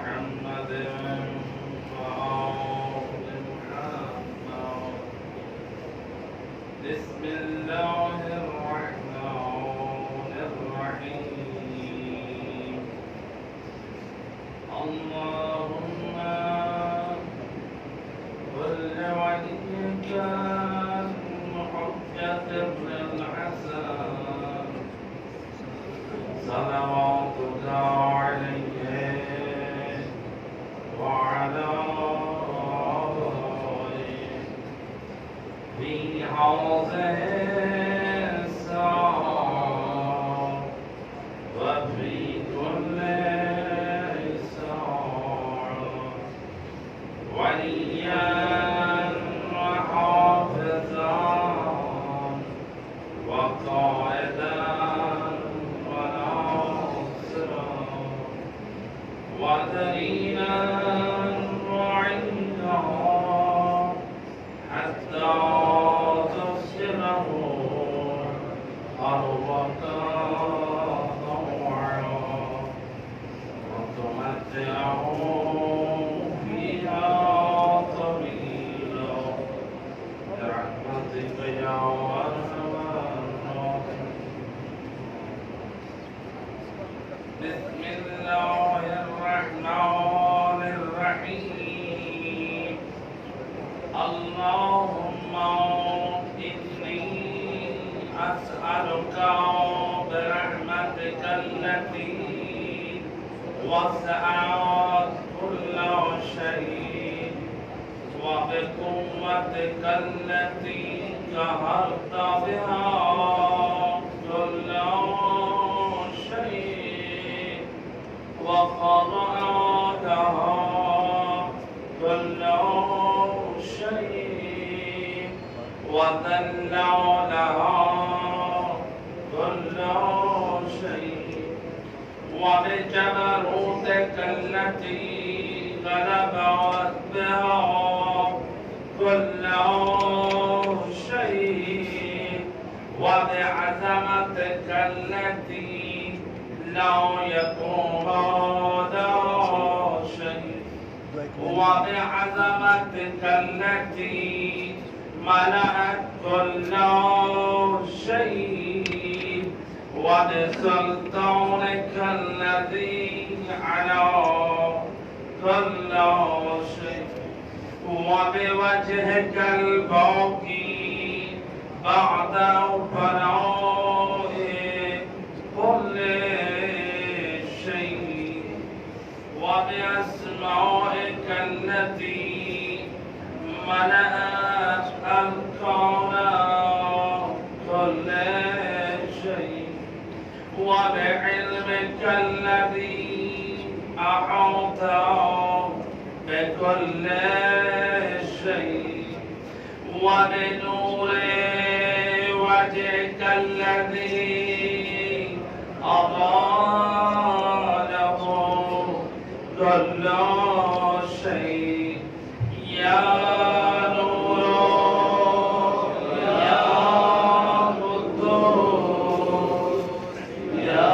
محمد وآل محمد. بسم الله الرحمن الرحيم. اللهم كل وليك المحجة ابن الحسن صلواتك عليه وعلى آله في هذه الساعة وفي كل ساعة وليا وحافظا وقائدا وناصرا ودليلا معينا حتى تسكنه أرضك طوعا وتمتعه فيها طويلا برحمتك يا أرحم الراحمين. بسم الله الرحمن الرحيم. اللهم إني أسألك برحمتك التي وسعت كل شيء وبقوتك التي قهرت بها كل شيء وخضعتها كل شيء وذللها كل شيء وبجبروتك التي غلبت بها كل شيء وبعظمتك التي لا يكون بعدها شيء وبعظمتك التي ملأت كل شيء وبسلطانك الذي على كل شيء وبوجهك الباقي بعد فناء كل شيء وبأسمائك التي ملأت الكون كل شيء وبعلمك الذي أحاط بكل شيء وبنور وجهك الذي أضاءه كل شيء يا نور يا قدوس يا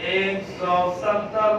170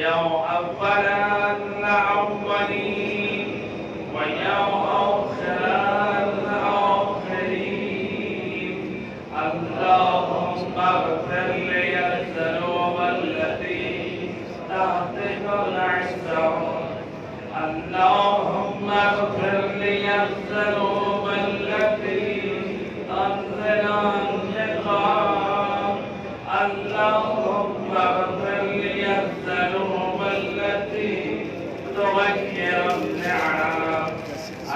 يوم أول الأولين ويوم آخر الآخرين اللهم اغفر لي الذنوب التي تحتك العصام اللهم اغفر لي الذنوب التي تنزل النقام اللهم اغفر لي الذنوب التي تغير النعم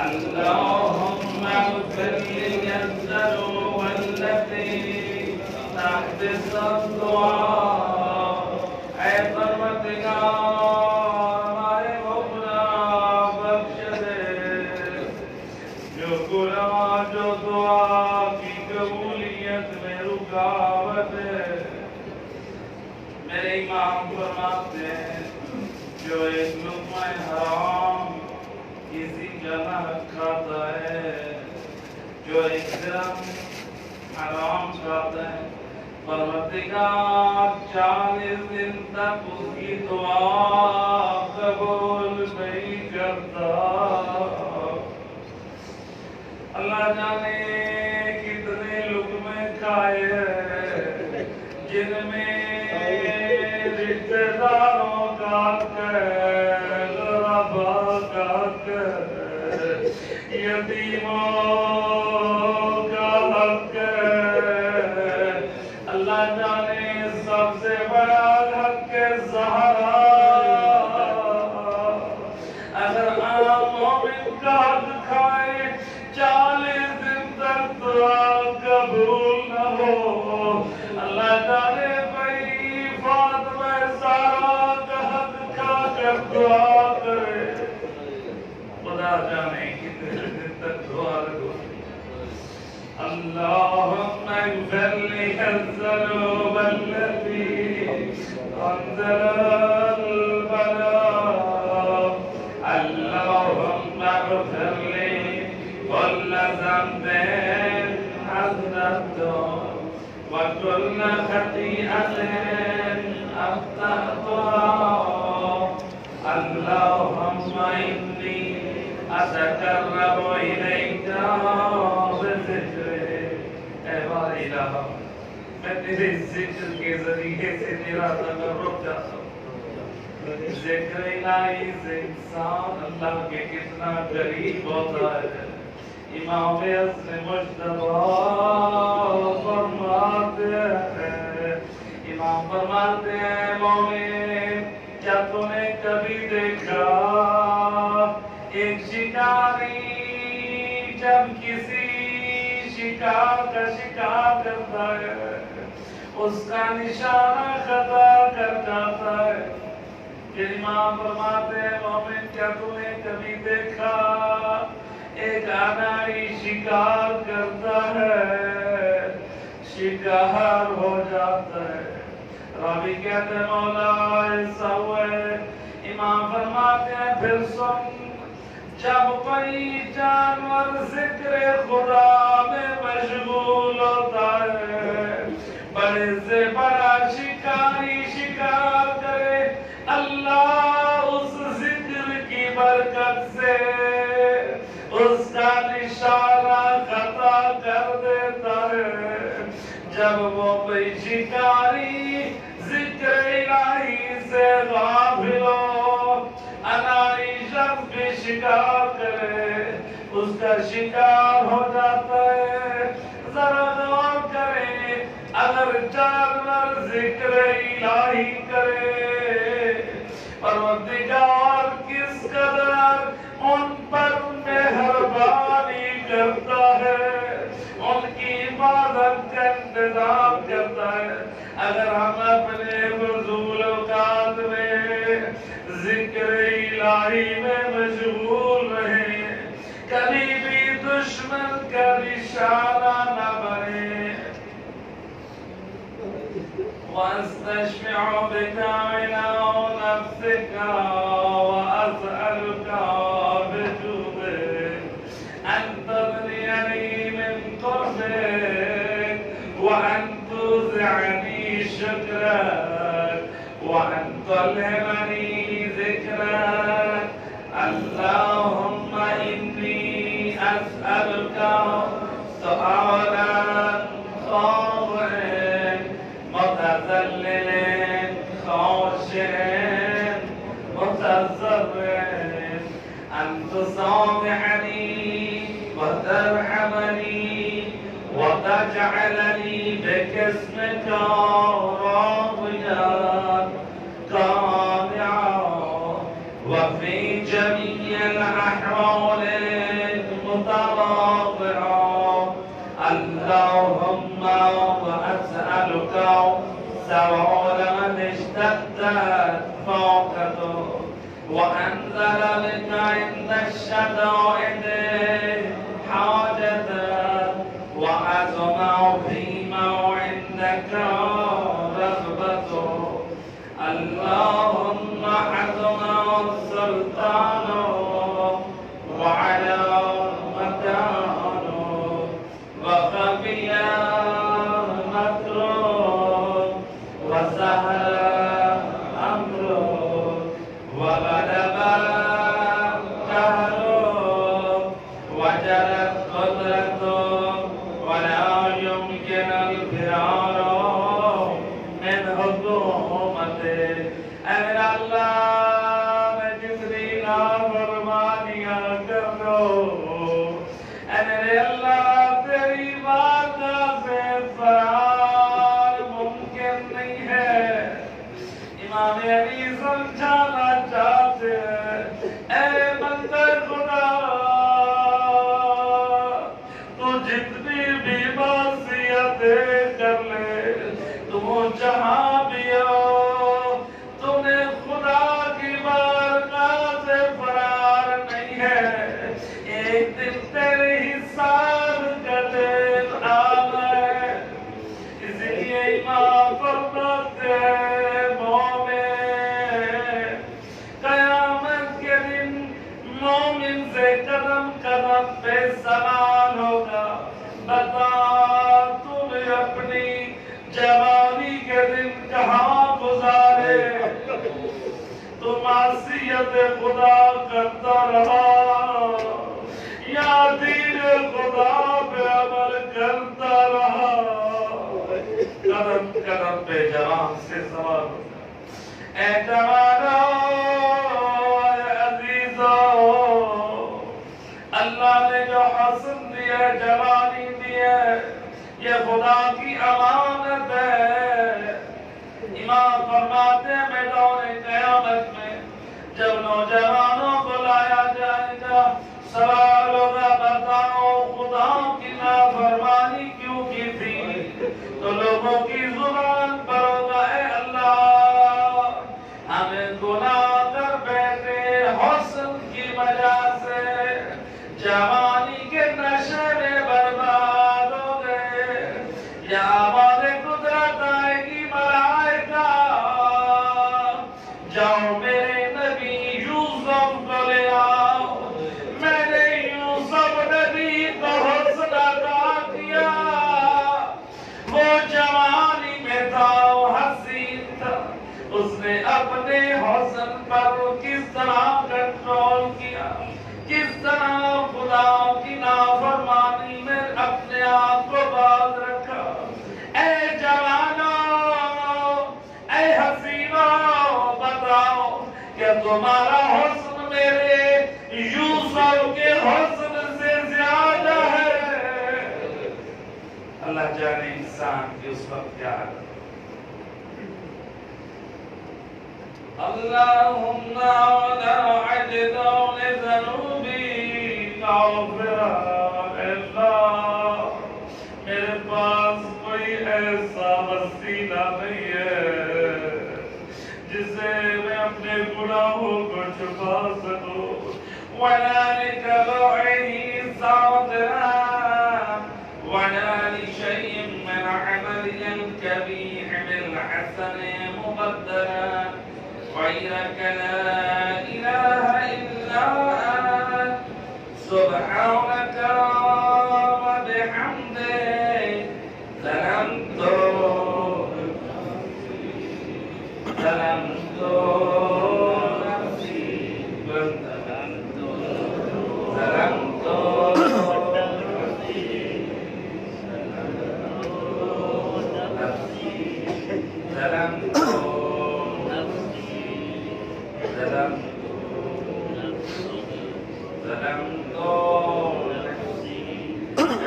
اللهم اغفر لي الذنوب التي تحدث الدعاء اے پروردگار ہمارے گناہ بخش دے جو گناہ جو دعا کی قبولیت میں رکاوٹ ہے میرے امام فرماتے ہیں جو ایک لقمہ حرام کسی جگہ کھاتا ہے جو ایک درم حرام کھاتا ہے پروردگار 40 دن تک اس کی دعا قبول نہیں کرتا اللہ جانے کتنے لقمے کھائے ہیں جن میں رشتہ داروں کا غرباء کا یتیموں کا حق اللہ جانے سب سے بڑا حق زہرا اگر عام مومن کا حق کھائے 40 دن تک دعا قبول نہ ہو اللہ جانے بھائی فاطمہ زہرا کا حق کھا کر دعا کرے خدا جانے کتنے دن تک دعا لگو اللهم اغفر لي الذنوب التي انزل البلاء اللهم اغفر لي كل ذنب اذنبته وكل خطيئة اخطأتها اللهم اني اتقرب اليك اے باری الہ میں تیرے ذکر کے ذریعے سے تیرا تقرب چاہتا ہوں ذکر الہی سے انسان اللہ کے کتنا قریب ہوتا ہے امام عظیم مجتبی فرماتے ہیں امام فرماتے ہیں مومن کیا تم نے کبھی دیکھا ایک شکاری جب کسی شکار کا شکار کرتا ہے اس کا نشانہ خطا کر جاتا ہے پھر امام فرماتے ہیں مومن کیا تم نے کبھی دیکھا ایک اناری شکار کرتا ہے شکار ہو جاتا ہے راوی کہتے ہیں مولا ایسا ہوا ہے امام فرماتے ہیں پھر سن جب کوئی جانور ذکر خدا میں مشغول ہوتا ہے بڑے سے بڑا شکاری شکار کرے اللہ اس ذکر کی برکت سے اس کا نشانہ خطا کر دیتا ہے جب وہ کوئی شکاری ذکر الہی سے غافل ہو اناری شخص بھی شکار کرے اس کا شکار ہو جاتا ہے ذرا غور کریں اگر جانور ذکر الہی کرے پروردگار کس قدر ان پر مہربانی کرتا ہے ان کی عبادت کا انتظام کرتا ہے اگر ہم اپنے فضول اوقات میں ذکر الہی میں مشغول رہے کبھی بھی دشمن کا نشانہ نہ بنے وَأَسْتَشْفِعُ بِكَ عِنَاءُ نَفْسِكَ وَأَسْأَلُكَ بِجُودِكَ أَن تَغْنِيَنِي مِنْ قُرْبِكَ وَأَن تُوزِعَنِي شُكْرَكَ وَأَن تلهمني ذكرك اللهم إني أسألك سؤالا خاضع متذلل خاشع متضرع أن تسامحني وترحمني وتجعلني باسمك راضيا قانعا وفي جميع الأحوال متواضعا اللهم وأسألك سوال من اشتدت فاقته وأنزل بك عند الشدائد حاجته وأطمع فيما عندك رغبته اللهم حكم سلطانه وعلى مكانه وخفي مكره وسهل أمره وغلب قهره وجرت قدرته ولا يمكن الفرار من حكومته اگر اللہ میں جتنی نافرمانیاں کر دو اگر اللہ تیری بارگاہ سے فرار ممکن نہیں ہے امام علی سمجھانا چاہتے ہیں اے بندے خدا تو جتنی بھی معصیتیں کر لے تو جہاں بھی ہو تم نے خدا کی بارگاہ سے فرار نہیں ہے ایک دن تیرے حساب کا دن آنا ہے اس لیے امام فرماتے ہیں مومن قیامت کے دن مومن سے قدم قدم پہ سوال ہوگا بتا تم اپنی جوانی کے دن کہاں گزارے تو معصیت خدا کرتا رہا یا دین خدا پہ عمل کرتا رہا قدم قدم پہ جوان سے سوال اے جوانو اے عزیزو اللہ نے جو حسن دیا جوانی دیا یہ خدا کی امانت ہے امام فرماتے ہیں میدان قیامت میں جب نوجوانوں کو لایا جائے گا سوال ہوگا بتاؤ خدا کی نافرمانی کیوں کی تھی تو لوگوں کی زبان پر ہوگا اے اللہ ہمیں گناہ کر بیٹھے حسن کی وجہ سے جوانی کے نشے میں برباد ہو گئے یا آباد قدرت آئے گی ملائکہ جاؤ میرے نبی یوسف کو لے آؤ میں نے یوسف نبی کو حسن عطا کیا وہ جوانی میں تھا وہ حسین تھا اس نے اپنے حسن پر کس طرح کنٹرول کیا کس طرح خدا کی نافرمانی میں اپنے آپ کو باز رکھا اے جوانو اے حسینو بتاؤ کہ تمہارا حسن میرے یوسف کے حسن سے زیادہ ہے اللہ جانے انسان کی اس وقت کیا ہے اللهم ولا عجدون ذنوبي غافرا اللہ میرے پاس کوئی ایسا وسیلہ نہیں ہے جسے میں اپنے گناہوں کو چھپا سکوں ولا لتبعه صادرا ولا لشيء من عمل الكبير بالحسن مبدلا غيرك لا إله إلا أنت سبحانك وبحمدك ظلمت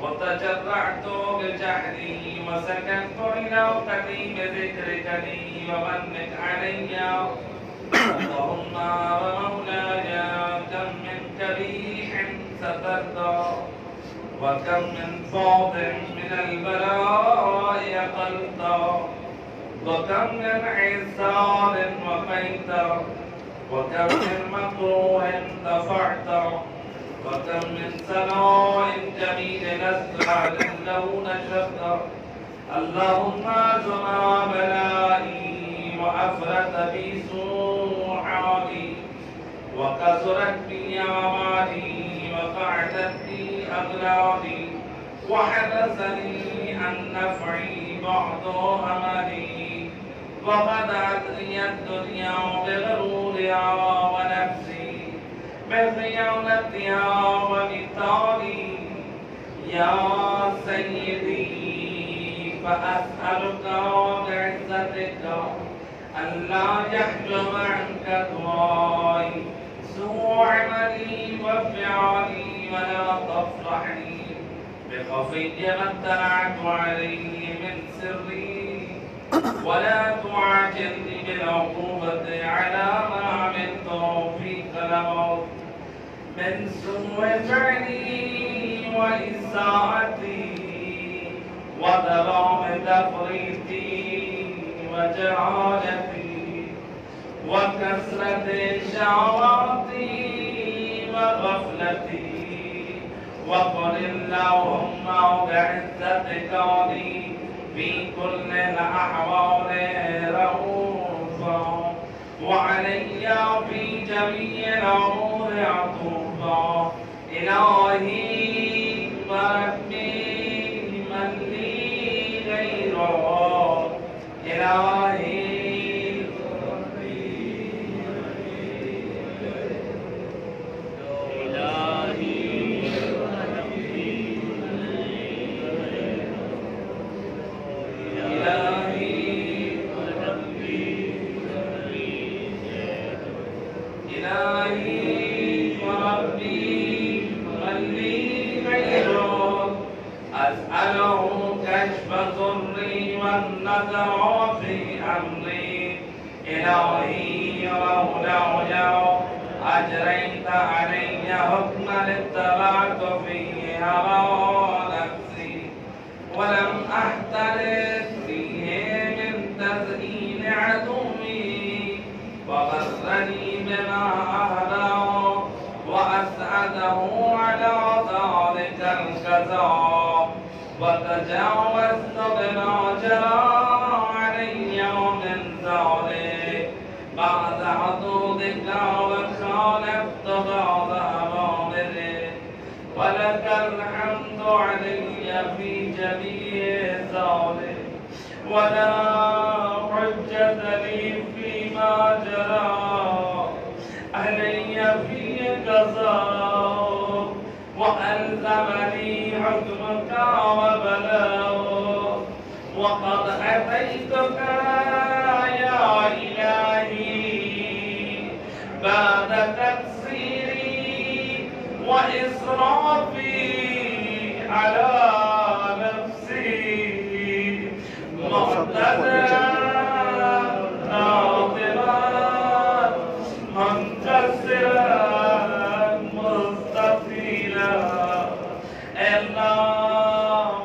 وتجرعت بجهلي وسكنت إلى قديم ذكرك لي ومنك علي. اللهم ومولاي كم من كريح سترضى وكم من فاض من البلاء أقلت وكم من عسار وقيت وكم من مكروه دفعت وكم من سماء جميل نزرع له نشرت. اللهم زما بلائي وأفرت بي سوء حالي وكثرت بي أعمالي وقعدت بي أغلالي وحبسني عن نفعي بعض أملي وخدعتني الدنيا بغرورها ونفسي بخيانتها وبطالي. يا سيدي فأسألك بعزتك ألا يحجب عنك دعائي سوء عملي وفعلي ولا تفضحني بخفي ما اطلعت عليه من سري ولا تعاجلني بالعقوبة على ما عملت فيك لموت من سوء فعلي وإساءتي وظلام تفريطي وجهالتي وكثرة شهواتي وغفلتي. وقل اللهم بعزتك لي في كل الأحوال رؤوفا وعلي في جميع الأمور عطوفا. إلهي وربي من لي غيره. إلهي والنذر في أمري. إلهي مولاي أجريت علي حكما اتبعت فيه هوى نفسي ولم أحترق فيه من تزيين عدوي وغرني بما أهدى وأسعده على ذلك الكذاب وتجاوزت بما جرى علي من ذلك بعد حدودك وخالفت بعض أوامرك ولك الحمد علي في جميع ذلك ولا حجة لي فيما جرى علي في قضاء وألزمني حكمك وبلاغ. وقد أتيتك يا إلهي بعد تقصيري وإسرافي على نفسي معتذرا ناظرا منتصرا مستطيلا.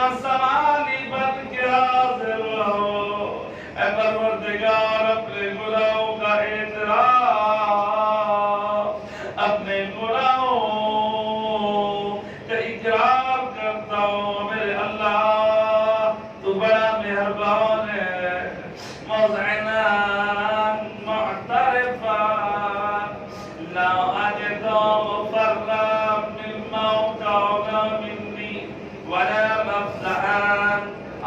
اپنا سوالی بن کے حاضر رہو۔ اے پروردگار اپنے گناہوں کا اعتراف، اپنے گناہوں کا اقرار کرتا ہوں میرے اللہ تو بڑا مہربان ہے۔ مذعنا معترفا لا أجد مفرا مما وقعنا مني ولا مفزعا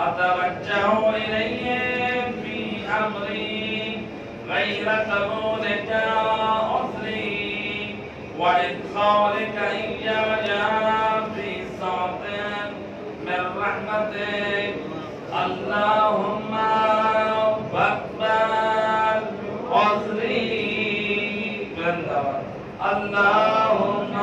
أتوجه إليهم في أمري غير قبولك عذري وإدخالك إياي في سعة من رحمتك اللهم فاقبل عذري اللهم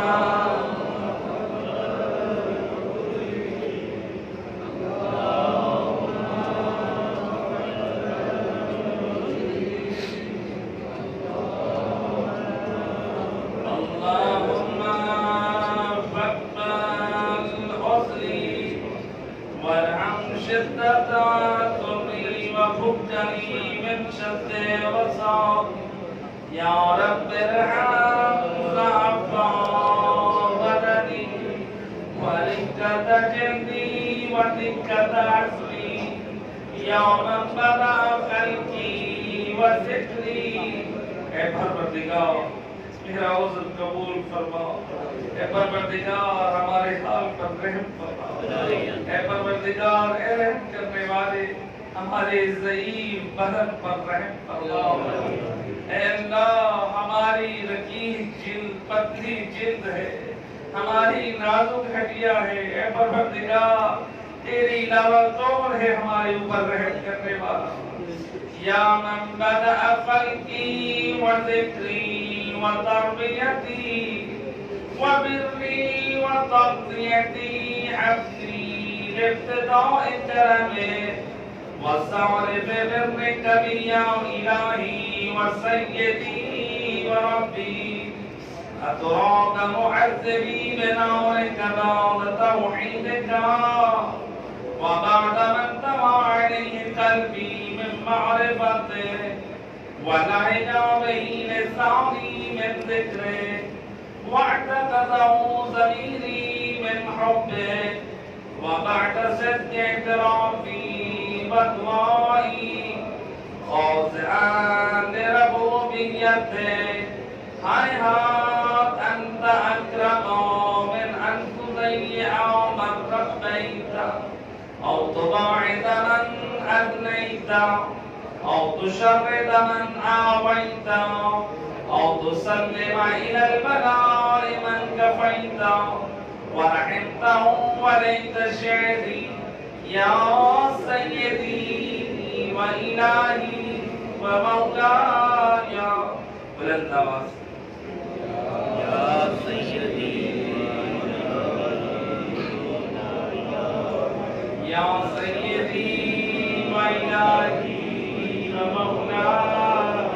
وفكني من شد وصاب يا رب ارحم ضعف بدني ورقة جلدي ودقة عزمي يا من بدا خلقي وذكري اے پروردگار میرا عذر قبول فرما، اے پروردگار ہمارے حال پر رحم فرما، اے پروردگار اے رحم کرنے والے ہمارے ضعیف بدن پر رحم فرما۔ اے اللہ ہماری رقیق جلد پتلی جلد ہے، ہماری نازک ہڈیاں ہے، اے پروردگار تیری علاوہ کون ہے ہمارے اوپر رحم کرنے والا؟ یا من بدأ خلقی وذکری وتربیتی وبری وتغذیتی عبدی ابتداء کرمه وسعر ببرك بي يا إلهي وسيدي وربي أتراك معذبي بنارك بعد توحيدك وبعد من طوى عليه قلبي من معرفتك ولهج به لساني من ذكرك واعتقده ضميري من حبك وبعد صدق اعترافي بدوائي خاضعا لربوبيتك هيهات أنت أكرم من أن تضيع من ربيت أو تباعد من أدنيت أو تشرد من آويت أو تسلم إلى البلاء من كفيت ورحمته وليت شعري يا سيدي وإلهي ومولاي بلند آواز یا سیدی یا سیدی وإلهي ومولاي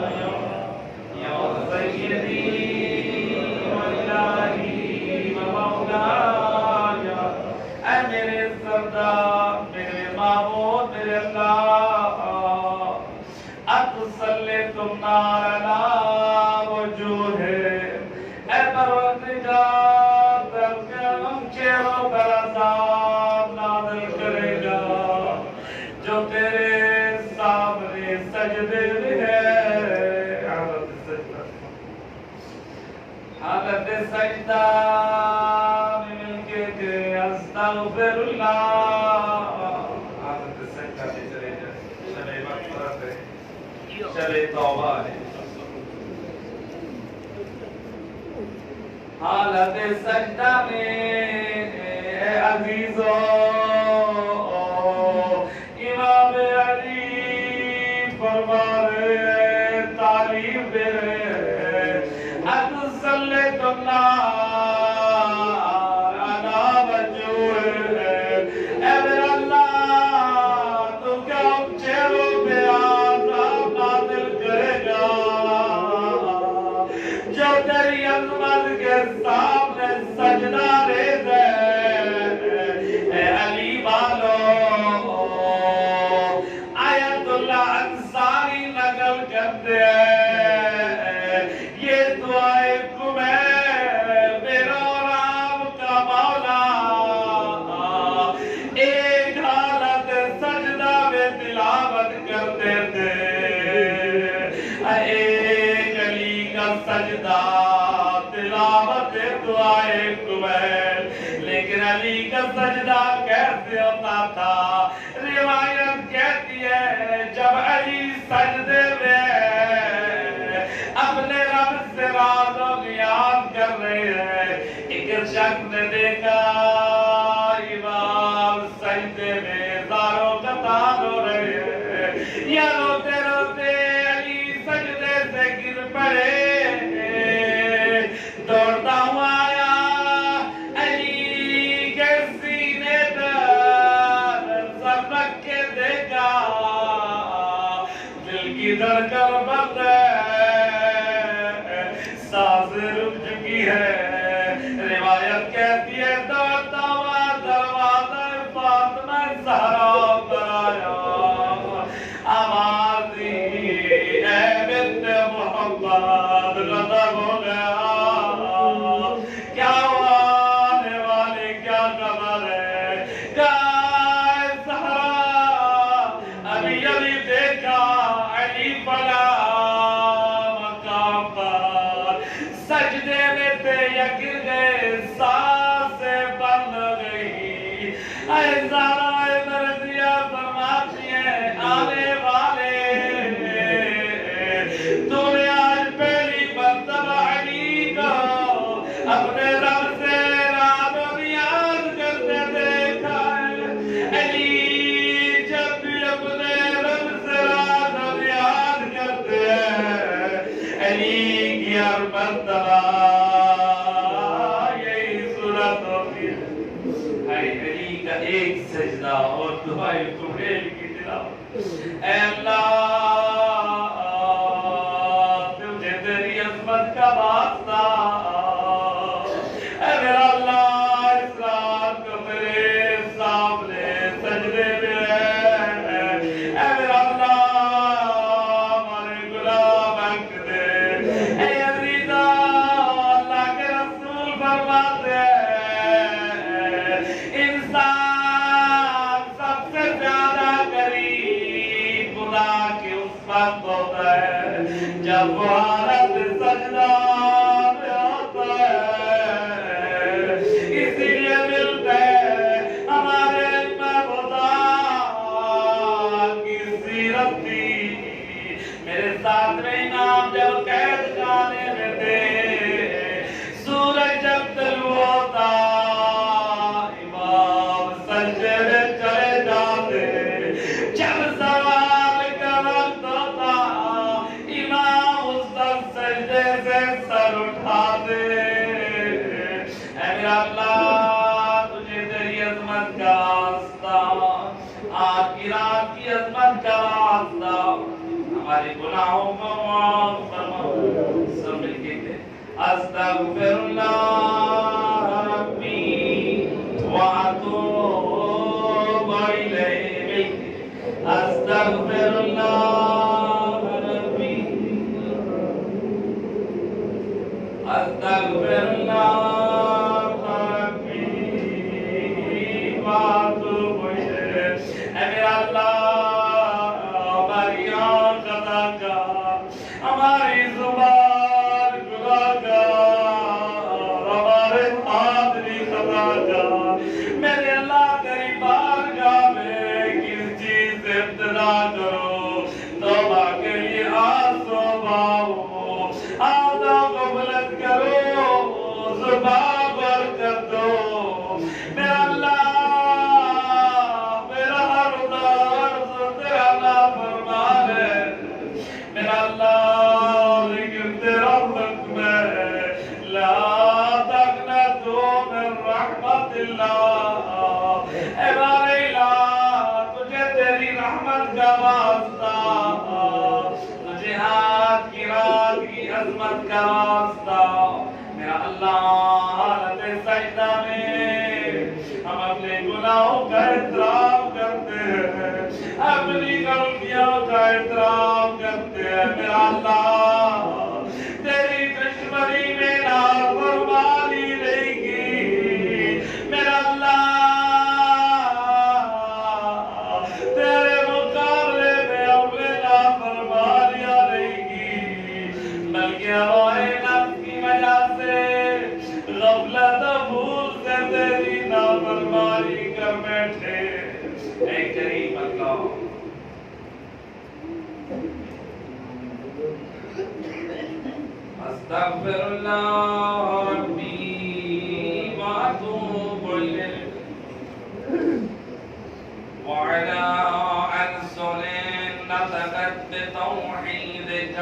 یا سیدی وإلهي ومولاي اے میرے سردار میرے معبود میرے اللہ اتسلط النار علی وجوہ اے پروردگار در کرم چہروں پر عذاب نازل کرے گا جو تیرے سامنے سجدے میں ہے حالت سجدہ میں مل کے کہ استغفر اللہ حالت سجدہ میں چلے جائے شب مغفرت ہے شب توبہ ہے حالت سجدہ میں اے عزیزو امام علی فرما رہے تعلیم دے رہے اتسلط النار علی وجوہ اے میرا اللہ تو کیا چہروں پہ عذاب نازل کرے گا جو تیری عظمت کے سامنے سجدہ ریز ہے اے علی کا سجدہ کیسے ہوتا تھا؟ روایت کہتی ہے جب علی سجدے میں اپنے رب سے راز و نیاز کر رہے ہیں، ایک شخص نے دیکھا امام سجدے میں زاروں قطار ہو رہے ہیں، یا روتے روتے علی سجدے سے گر پڑے، دوڑتا ہوا آیا علی کے سینے پر سر رکھ کے دیکھا، دل کی دھڑکن بند ہے، سانسیں رک چکی ہے۔ روایت کہتی ہے دوڑتا ہوا دروازہ فاطمہ زہرا پر آیا، آواز دی اے بنت محمد غضب ہو گیا، کیا ہوا آنے والے کیا خبر ہے؟ کہا زہرا ابھی دیکھا علی پڑا مقام پر سجدے میں تھے یا گر گئے، سانسیں بند ہو گئی۔ اے زہرا مرضیہ فرماتی ہیں آنے والے تو نے آج پہلی مرتبہ علی کو اپنے رب سے راز و نیاز کرتے دیکھا ہے۔ علی جب بھی اپنے رب سے راز و نیاز کرتے ہیں، علی کی ہر مرتبہ یہی صورت ہوتی ہے۔ اے علی کا ایک سجدہ اور دعائے کمیل کی تلاوت، اے اللہ تجھے تیری عظمت کا واسطہ، اے میرا اللہ اس رات کو میرے سامنے سجدے میں ہے، اے میرا اللہ ہمارے غلام حق دے، اے عزیزہ اللہ کے رسول فرماتے ہیں انسان سب سے زیادہ قریب خدا کے اس وقت ہوتا ہے جب وہ حالت سجدہ میں ہوتا ہے، اسی لیے ملتے ہیں ہمارے خدا کی سیرت تھی۔ میرے ساتھ میں امام جب قید خانے میں تھے، سورج جب طلوع ہوتا امام سجدے میں چلے جاتے، جب زوال کا وقت ہوتا امام اس وقت سجدے سے سر اٹھاتے۔ اے میرا اللہ تجھے تیری عظمت کا واسطہ، آج کی رات کی عظمت کا واسطہ ہمارے گناہوں کو معاف فرما۔ سب مل کے کہتے استغفر اللہ ربی واتوب الیہ، استغفر اللہ ربی استغفر اللہ ربی واتوب الیہ۔ اے میرا اللہ ہماری آنکھ خطا کا، ہماری زبان گناہ کا، ہمارے ہاتھ بھی خطا کا، میرے اللہ تیری بارگاہ میں کس چیز سے ابتدا کرو؟ توبہ کے لیے آنسو بہاؤ، ہاتھوں کو بلند کرو، زبان پر کر دو۔ میرا اللہ میرا ہر عرض تیرا نافرمان ہے، میرا اللہ لیکن تیرا حکم ہے لا تقنطوا من رحمت اللہ۔ اے بارے الہ تجھے تیری رحمت کا واسطہ، تجھے آج کی رات کی عظمت کا واسطہ، میرا اللہ حالت سجدہ میں ہم اپنے گناہوں کا اعتراف کرتے ہیں، اپنی غلطیوں کا اعتراف کرتے ہیں۔ میرا اللہ تیری دشمنی میں نافرمانی نہیں کی، میرا اللہ تیرے مقابلے میں ہم نے نافرمانیاں نہیں کی، بلکہ ہمارے نفس کی وجہ سے غفلت و بھول سے تیری نافرمانی بیٹھے اے کریم اللہ استغفر اللہ ربی واتوب الیہ وعلى أنصر نطقت بتوحيدك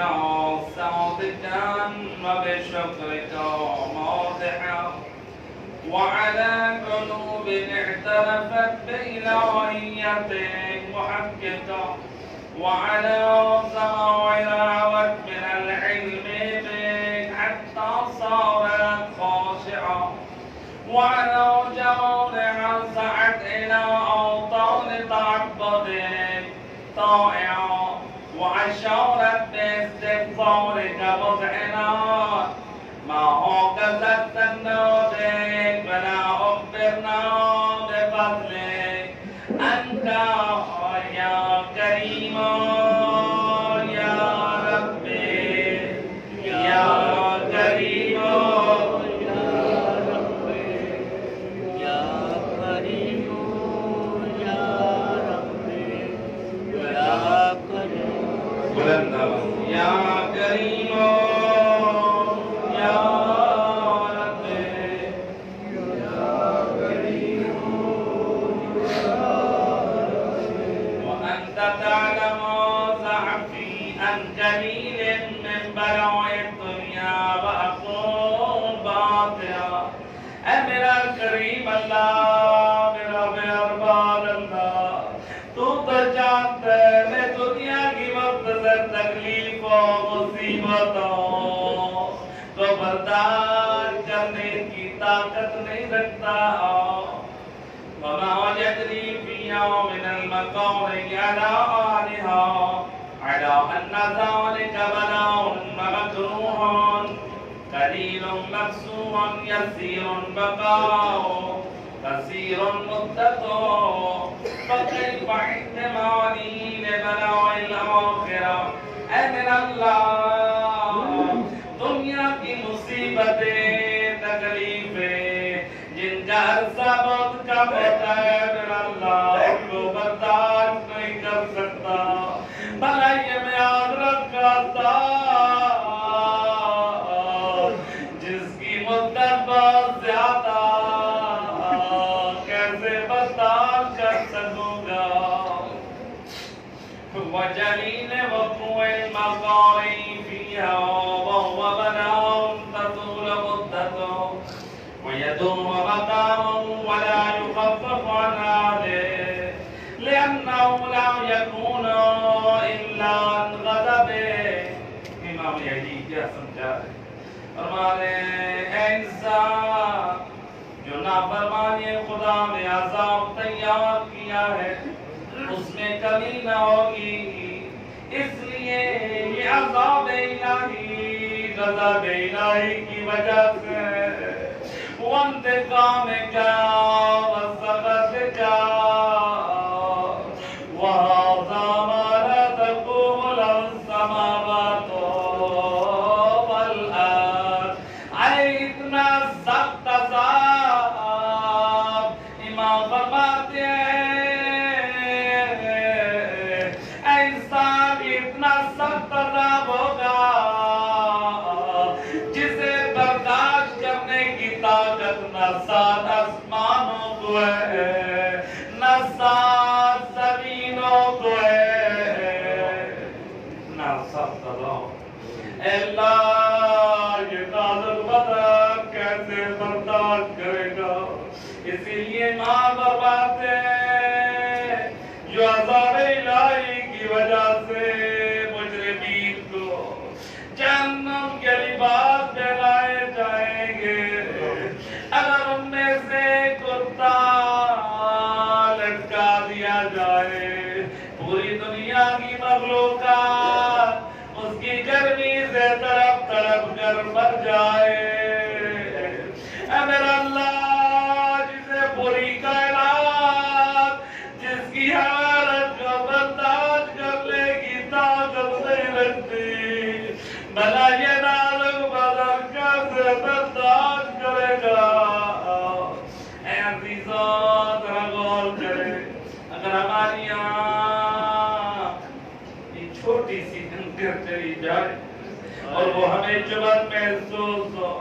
صادقا وبشكرك ماضحا وعلى قلوب اعترفت بإلهيتك محققا وعلى ضمائر عوت من العلم بك حتى صارت خاشعة وعلى جوارح سعت إلى أوطان تعبدك طائعة وأشارت باستغفارك مذعنات ما هكذا تناديك فلا أخبرنا بفضلك أنت يا كريم يا ربي يا كريم بلند آواز یا کریم یا رب یا کریم وانت تعلم ضعفي عن قليل من بلاء الدنيا وعقوباتها اے میرا کریم اللہ میرا مہربان اللہ تو جانتا ہے میں دنیا کی مختصر تکلیف و مصیبتوں کو برداشت کرنے کی طاقت نہیں رکھتا وما وجدني في يوم من المقامر على آلها على أن ذلك بلاء مكروه قليل مكسور يسير بقاؤه كثير مدته فكيف احتمالي لبلاء الآخرة اے میرا اللہ دنیا کی مصیبتیں تکلیفیں جن کا عرصہ بہت کم ہوتا ہے میرا اللہ ان کو برداشت نہیں کر سکتا بھلا یہ میں آخرت کا تھا جس کی مدت بہت زیادہ کر سکوں گا وجلیل وقوع المقارئی فیہا وهو بلاء تطول مدته ويدوم مقامه ولا يخفف عن عليه لأنه لا يكون إلا عن غضبه امام یہی کیا سمجھا ہے فرمانے اے انسان جو نافرمانی خدا میں عذاب تیار کیا ہے اس میں کمی نہ ہوگی اس لیے یہ عذاب الہی غضب الہی کی وجہ سے وانتقام کا وسخط کا وہذا ما لا تقوم له السماوات والارض اتنا سخت فرماتے ہیں انسان اتنا سخت عذاب ہوگا جسے برداشت کرنے کی طاقت نہ سات آسمانوں کو ہے نہ سات زمینوں کو ہے نہ سخت عذاب اے اللہ یہ نازل بدن کیسے برداشت کرے گا اسی لیے ماں برباد ہے جو عذاب الہی کی وجہ سے مجرمین کو جہنم کے لباس پہنائے جائیں گے اگر ان میں سے کتا لٹکا دیا جائے پوری دنیا کی مخلوقات اس کی گرمی سے تڑپ تڑپ کر مر جائے اگر اللہ پوری کائنات جس کی حرارت کو برداشت کرنے کی طاقت نہیں رکھتی بھلا یہ نازک بدن کیسے برداشت کرے گا اے عزیزاں ذرا غور کریں اگر ہماری چھوٹی سی انکر چلی جائے اور وہ ہمیں جبر محسوس ہو،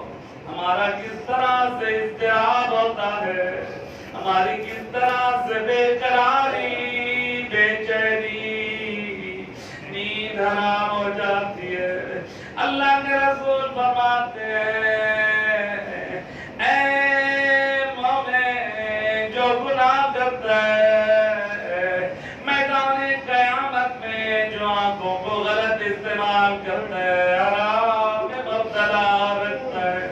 ہمارا کس طرح سے اضطراب ہوتا ہے، ہماری کس طرح سے بے قراری، بے چینی، نیند حرام ہو جاتی ہے۔ اللہ کے رسول فرماتے ہیں اے مومن جو گناہ کرتا ہے میدان قیامت میں، جو آنکھوں کو غلط استعمال کرتا ہے، حرام میں مبتلا رکھتا ہے،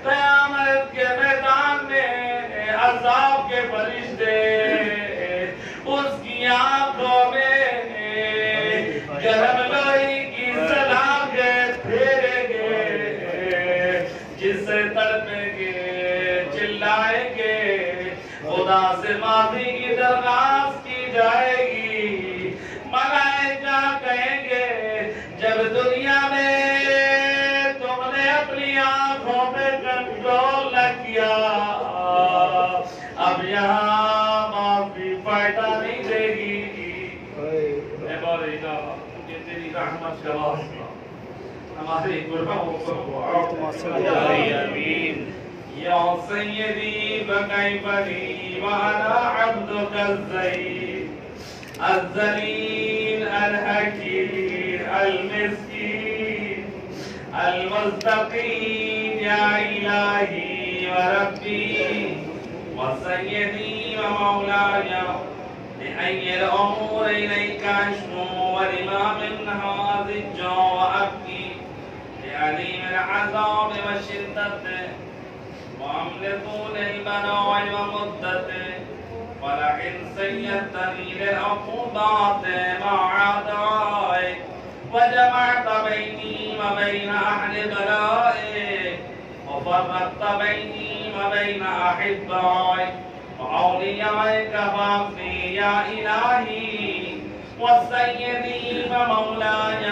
قیامت کے میدان میں عذاب کے فرشتے اس کی آنکھوں میں گرم لوہی کی سلاخیں پھیریں گے، جس سے تڑپیں گے، چلائیں گے، خدا سے معافی کی درخواست کی جائے گی۔ ملائکہ کہیں گے جب دنیا میں تم نے اپنی آنکھوں پہ کنٹرول نہ کیا، اب یہاں معافی فائدہ نہیں دے گی۔ اے باری اللہ، یہ تیری رحمت کا واسطہ ہمارے گناہوں کو آمین۔ یا سیدی وکیف لی وانا عبدک الذلیل الذلیل الحکیم المسکین المستقیم یا الہی وربی وسیدی ومولاي لأي الأمور إليك أشكو ولما منها ضج وأبكي لعليم العذاب وشدته وأملك للبلاء ومدته ولئن سيرتني للعقوبات مع أعدائك وجمعت بيني وبين أهل بلائك وفرقت بيني وبين أحبائك وأوليائك فاغفر يا إلهي وسيدي ومولاي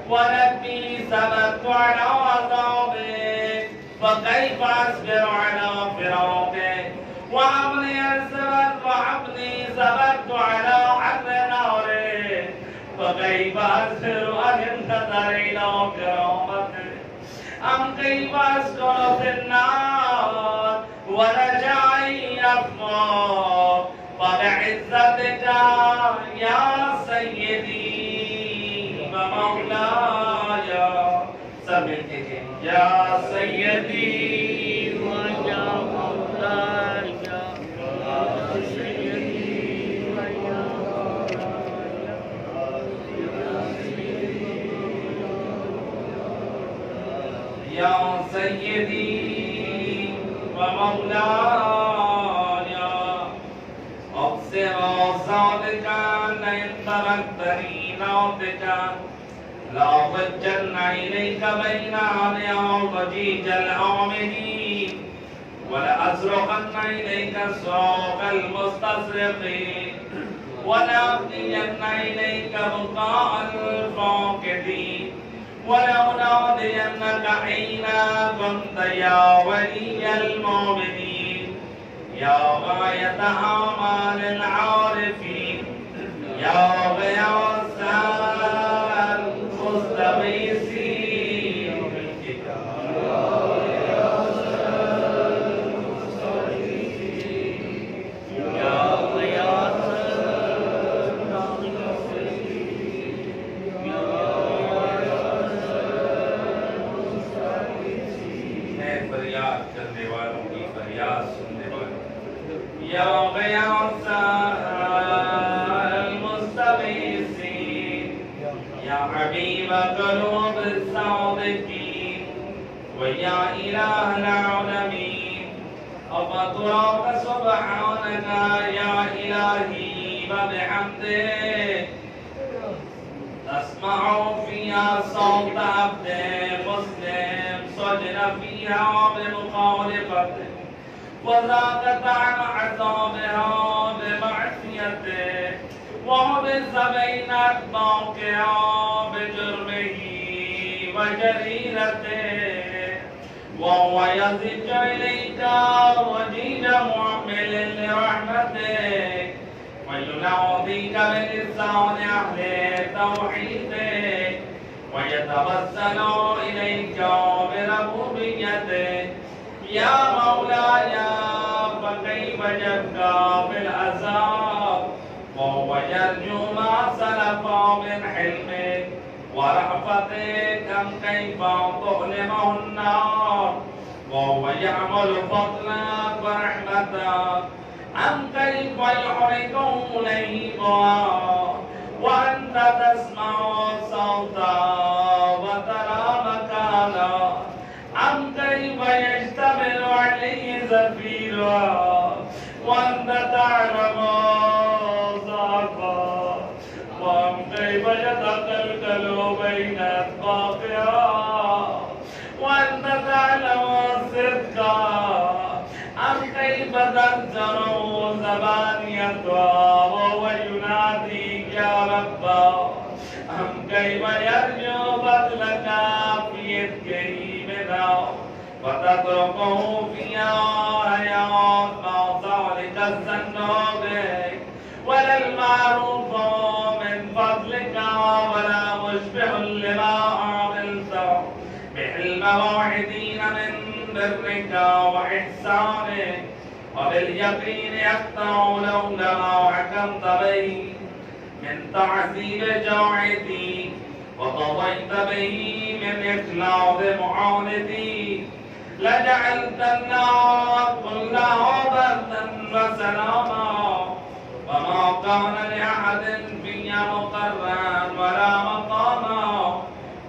وربي ثبت على عذابك فكيف أصبر على فراقك وأبني ثبت على حر نارك فكيف أصبر أن انتظر إلى كرامتك أم كيف أسكن في النار ورجعي أفضل فبعزتك يا سيدي ومولاي سبحانك يا سيدي ويا مولاي يا سيدي ويا مولاي يا سيدي ومولاي أبصر صادقا لئن تركتني نعتك لأضجن إليك بين ضجيج العاملين ولأصرخن إليك صراخ المستصرخين ولأبدين إليك بكاء الفاقدين ولأنادينك حين كنت يا ولي المؤمنين يا غاية آمال العارفين يا غياث المستغيثين يا غياث فریاد کرنے والوں کی فریاد سننے والوں یا غیاث المستغیثین یا حبیب قلوب الصادقین ویا الہ العالمین افطرک سبحانک یا الہی وبحمدک تسمع فيها صوت عبد مسلم صجن فيها بمخالفته وذاق طعم عذابها بمعصيته وحبس بين أطباقها بجرمه وجريرته وهو يزج إليك وجيج محمل لرحمتك بلسان أهل التوحيد ويتوسل إليك بربوبيته يا مولاي فكيف يبقى بالعذاب وهو يرجو ما سلف من حلمك ورأفتك أم كيف تؤلمه النار وهو يعمل فضلك ورحمتك أم كيف يحرقه لهيبا وأنت تسمع صوتا وترى مكانا أم كيف يشتمل عليه زفيرا وأنت تعلم ضعفا وأم كيف يتقلقل بين أطباقها وأنت تعلم صدقا أم كيف تنزل زبانيتها وهو يناديك يا رب أم كيف يرجو فضلك في يدك منه وتتركه فيها حياة مع ذلك الذنوب ولا المعروف من فضلك ولا مشبه لما عملته به المواعدين من برك وإحسانك وباليقين يقطع لولا ما حكمت به من تعذيب جاعتي وقضيت به من إخلاص معاندي لجعلت النار كلها بردا وسلاما وما كان لأحد فيها مقرا ولا مقاما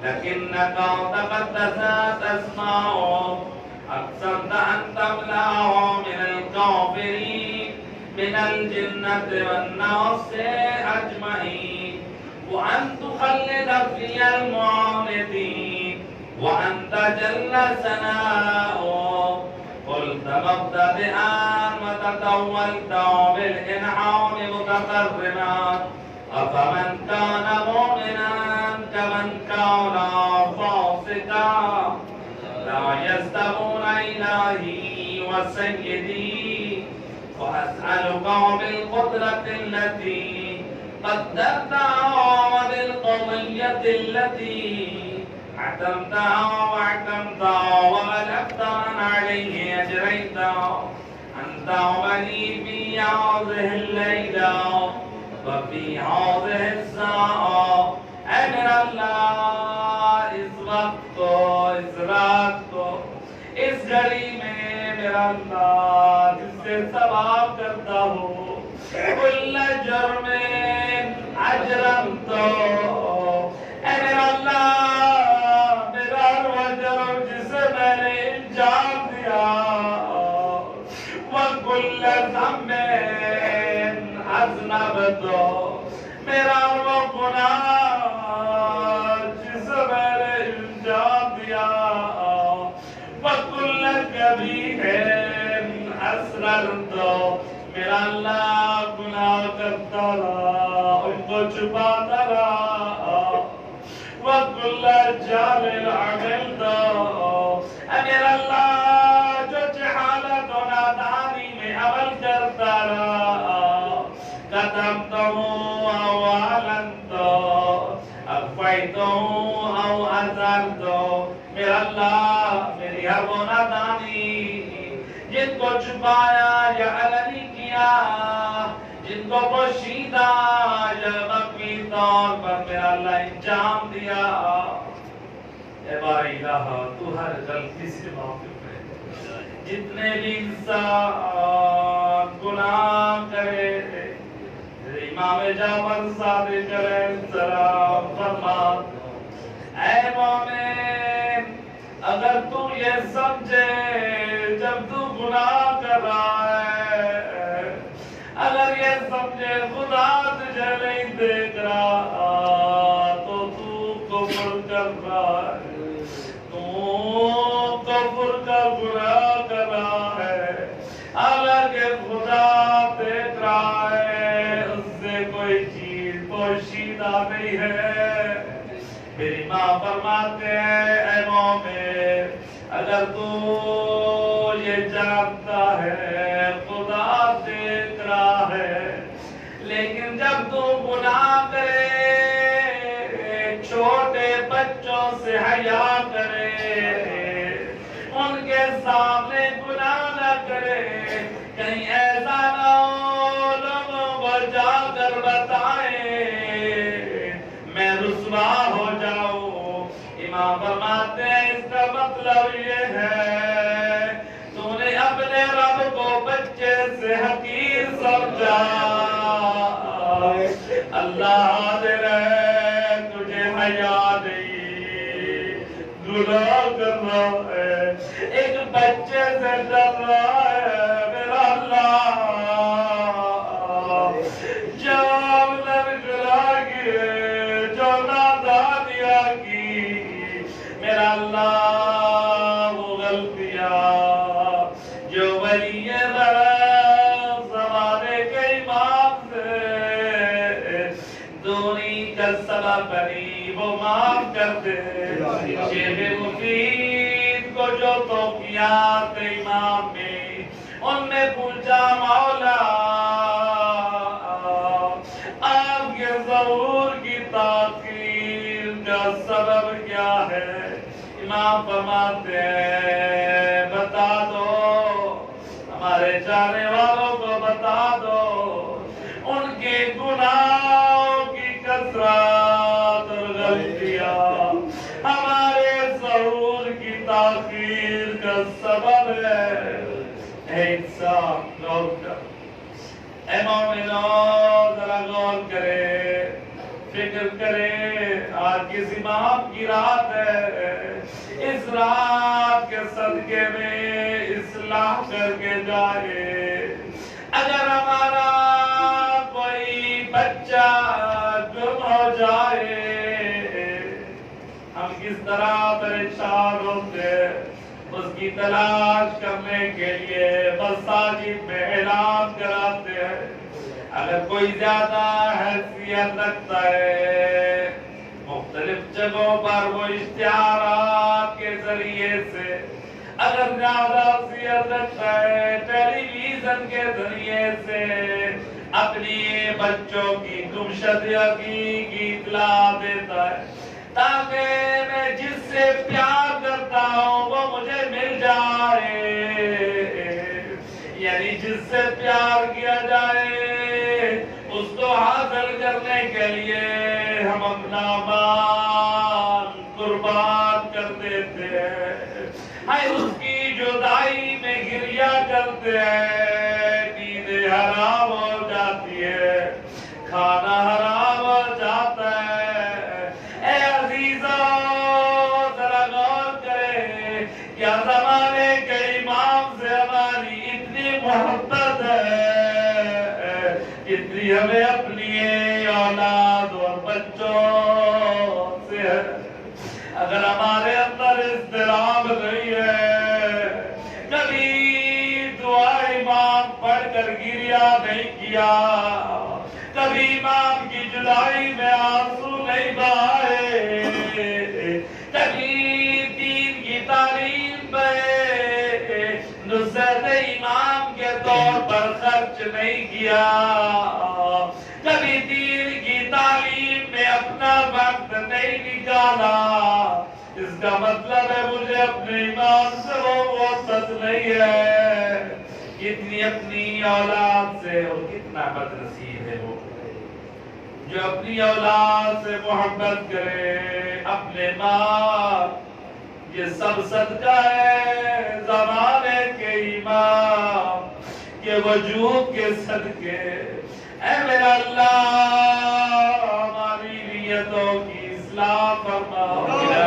لكنك تقدست أسماؤه أقسمت أن تملأه من الكافرين من الجنة والناس أجمعين وأن تخلد في المعاندين وأن تجل ثناؤه قلت مبتدئا وتطولت بالإنعام متكرما أفمن كان مؤمنا كمن كان فاسقا لا يستوون إلهي وسيدي وأسألك بالقدرة التي قدرتها وبالقضية التي حكمتها وحكمتها وغلبتها عليه أجريتها أن تعملي في هذه الليلة وفي هذه الساعة أمر الله إذ وقت إذ رات إذ گھڑی میں میرا اللہ جس سے ثواب کرتا ہو کل جرم اجرم تو اے میرا اللہ میرا وجر جسے میں نے انجام دیا وکل ذنب اذنبت میرا وہ گناہ جسے میں نے انجام دیا وکل کبیح اسررت میرا اللہ گناہ کرتا رہا ان کو چھپاتا رہا وکل جاہل عملت اے میرا اللہ جو جہالت و نادانی میں عمل کرتا رہا قدمتہ او اعلنت اخفیتہ او اظہرت میرا اللہ میری ہر وہ نادانی جن کو چھپایا یا علنی کیا جن کو پوشیدہ یا مخفی طور پر میرا اللہ انجام دیا اے باری الہ تو ہر غلطی سے واقف ہے جتنے بھی انسان گناہ کرے امام جعفر صادق علیہ السلام فرماتے اے مومن اگر تو یہ سمجھے جب تو گناہ کر رہا ہے اگر یہ سمجھے خدا تجھے نہیں دیکھ رہا تو کفر کر رہا ہے تو کفر کا گناہ کر رہا ہے اگر کہ خدا دیکھ رہا ہے اس سے کوئی چیز پوشیدہ نہیں ہے میری ماں فرماتے ہیں اے مومن اگر تو یہ جانتا ہے خدا دیکھ رہا ہے لیکن جب تو بچے سے حقیر سمجھا، اللہ حاضر ہے تجھے حیا نہیں، گناہ کر رہا ہے، ایک بچے سے ڈر رہا ہے میرا اللہ، جام لڑکڑا گئے جو نادانیاں کی میرا اللہ، وہ غلطیاں جو ولی زمانے کے امام سے دوری کا سبب بنی وہ معاف کر دے، شیخ مفید کو جو توقیات امام میں ان میں پوچھا مولا آپ کے ظہور کی تاخیر کا سبب کیا ہے؟ امام فرماتے ہیں بتا دو، ہمارے جانے والوں کو بتا دو، ان کے گناہوں کی کثرت اور غلطیاں ہمارے ظہور کی تاخیر کا سبب ہے۔ اے انسان غور کر، اے مومنو ذرا غور کرے، فکر کرے، آج کس امام کی رات ہے، اس رات کے صدقے میں اصلاح کر کے جائے۔ اگر ہمارا کوئی بچہ گم ہو جائے، ہم کس طرح پریشان ہوتے، اس کی تلاش کرنے کے لیے مساجد میں اعلان کراتے ہیں۔ اگر کوئی زیادہ حیثیت رکھتا ہے، مختلف جگہوں پر وہ اشتہارات کے ذریعے سے اگر زیادہ حیثیت رکھتا ہے، ٹیلی ویژن کے ذریعے سے اپنی بچوں کی گمشدگی کی اطلاع دیتا ہے تاکہ میں جس سے پیار کرتا ہوں وہ مجھے مل جائے، یعنی جس سے پیار کیا جائے اس کو حاصل کرنے کے لیے ہم اپنا مال قربان کر دیتے ہیں، اس کی جدائی میں گریہ کرتے ہیں، نیند حرام ہو جاتی ہے، کھانا حرام ہو جاتا ہے۔ اے عزیزوں ذرا غور کرے، کیا زمانے کے امام سے ہماری اتنی محبت ہے جتنی ہمیں اپنی اولاد اور بچوں سے ہے؟ اگر ہمارے اندر اضطراب نہیں ہے، کبھی دعا امام پڑھ کر گریہ نہیں کیا، کبھی امام کی جدائی میں آنسو نہیں بہائے، کبھی دین کی تعلیم پہ نصرت امام کے طور پر خرچ نہیں کیا، کبھی دین کی تعلیم میں اپنا وقت نہیں نکالا، اس کا مطلب ہے مجھے اپنے ایمان سے وہ محبت نہیں ہے۔ کتنی اپنی اولاد سے اور کتنا بدنصیب ہے وہ جو اپنی اولاد سے محبت کرے، اپنے ماں، یہ سب صدقہ ہے زمانے کے امام کے وجود کے صدقے۔ اے میرا اللہ ہماری نیتوں کی اصلاح فرما،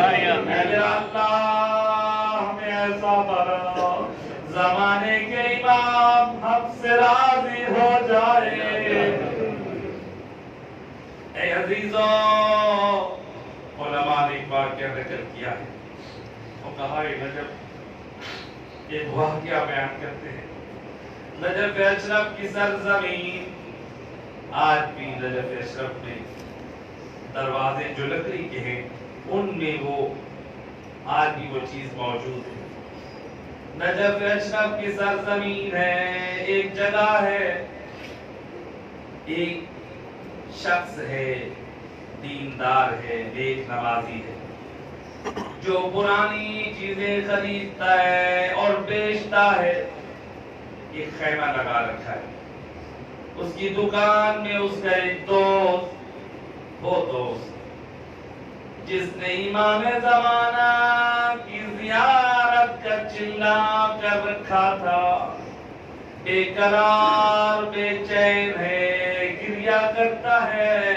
اے میرا اللہ ہمیں ایسا بنا زمانے کے امام ہم سے راضی ہو جائے۔ اے عزیزوں، علماء نے ایک واقعہ ذکر کیا ہے، فقہائے نجف ایک واقعہ بیان کرتے ہیں۔ نجف اشرف کی سرزمین، آج بھی نجف اشرف میں دروازے جو لکڑی کے ہیں ان میں وہ آج بھی وہ چیز موجود ہے۔ نجف اشرف کی سرزمین ہے، ایک جگہ ہے، ایک شخص ہے، دیندار ہے، نیک نمازی ہے، جو پرانی چیزیں خریدتا ہے اور بیچتا ہے۔ ایک خیمہ لگا رکھا ہے، اس کی دکان میں اس کا ایک دوست، وہ دوست جس نے امام زمانہ کی زیارت کا چلا کر رکھا تھا، بے قرار بے چین ہے، گریا کرتا ہے،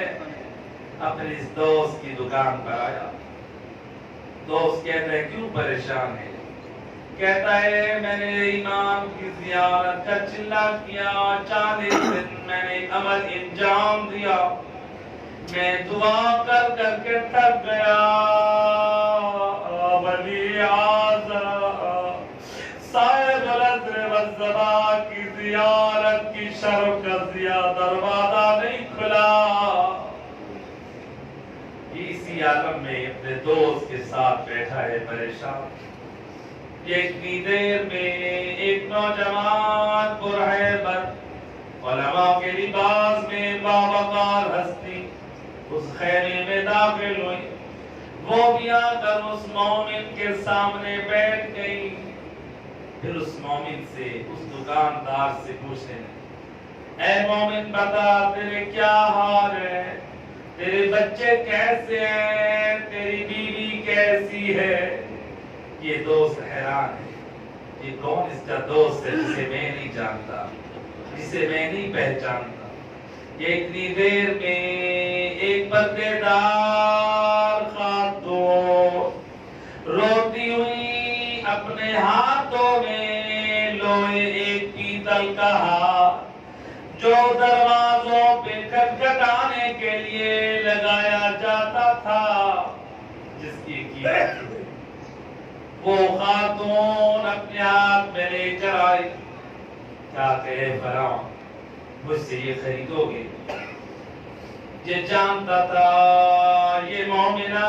اپنے اس دوست کی دکان پر آیا۔ دوست کہتا ہے کیوں پریشان ہے؟ کہتا ہے میں نے امام کی زیارت کا چلہ کیا، 40 دن میں نے عمل انجام دیا، میں دعا کر کر کے تھک گیا، ولی اعظم صاحب العصر والزمان کی زیارت کی شرف کا دروازہ نہیں کھلا۔ اسی عالم میں اپنے دوست کے ساتھ بیٹھا ہے پریشان۔ اتنی دیر میں ایک نوجوان پرہیبت علماء کے لباس میں باوقار ہستی اس خیمے میں داخل ہوئی۔ وہ بھی آ کر اس مومن کے سامنے بیٹھ گئی۔ پھر اس مومن سے، اس دکاندار سے پوچھنے لگی، اے مومن بتا تیرے کیا حال ہے، تیرے بچے کیسے ہیں، تیری بیوی کیسی ہے؟ یہ دوست حیران ہے، یہ کون اس کا دوست ہے جسے میں نہیں جانتا، جسے میں نہیں پہچانتا۔ یہ اتنی دیر میں ایک پردے دار خاتون روتی ہوئی اپنے ہاتھوں میں لوہے ایک پیتل کا ہاتھ جو دروازوں پہ کھٹکھٹانے کے لیے لگایا جاتا تھا، جس کی قیمت وہ خاتون اپنے ہاتھ میں لے کر آئی۔ کیا کہے فلاں مجھ سے یہ خریدو گے؟ یہ جانتا تھا یہ مومنہ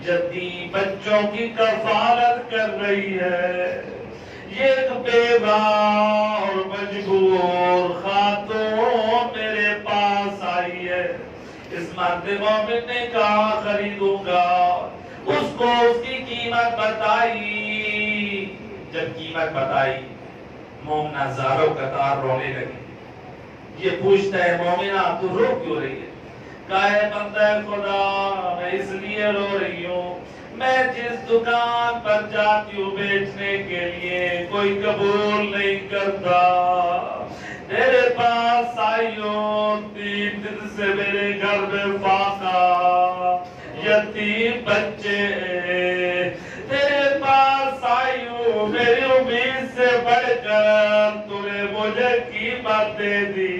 یتیم بچوں کی کفالت کر رہی ہے، یہ ایک بیوہ اور مجبور خاتون میرے پاس آئی ہے۔ اس مرد مومن نے کہا خریدوں گا، اس کو اس کی قیمت بتائی۔ جب قیمت بتائی مومنہ زاروں قطار رونے لگی۔ یہ پوچھتا ہے مومنہ تو رو کیوں رہی ہے؟ کہا ہے بندہ خدا میں اس لیے رو رہی ہوں، میں جس دکان پر جاتی ہوں بیچنے کے لیے کوئی قبول نہیں کرتا، میرے پاس آئی ہوں 3 دن سے میرے گھر میں فاقہ یتیم بچے، تیرے پاس آئی ہوں میری امید سے بڑھ کر تو نے مجھے قیمت دے دی۔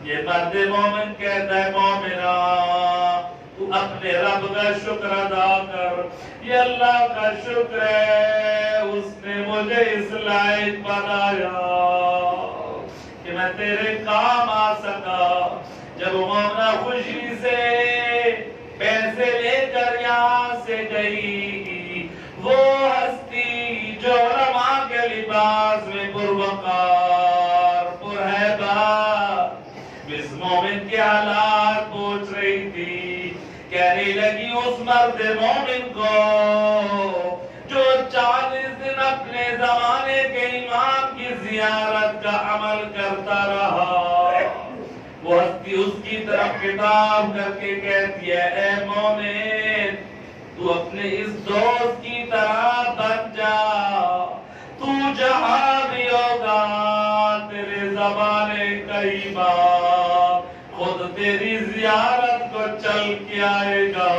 یہ مرد مومن کہتا ہے مومنہ تو اپنے رب کا شکر ادا کر، یہ اللہ کا شکر ہے اس نے مجھے اس لائق بنایا کہ میں تیرے کام آ سکا۔ جب مومنہ خوشی سے پیسے لے کر یہاں سے گئی، وہ ہستی جو علماء کے لباس میں پروقار پرہیبت اس مومن کے حالات پوچھ رہی تھی، کہنے لگی اس مرد مومن کو جو 40 دن اپنے زمانے کے امام کی زیارت کا عمل کرتا رہا، وہ ہستی اس کی طرف خطاب کر کے کہتی ہے اے مومن تو اپنے اس دوست کی طرح بن جا، تو جہاں بھی ہوگا تیرے زمانے کا امام خود تیری زیارت کو چل کے آئے گا۔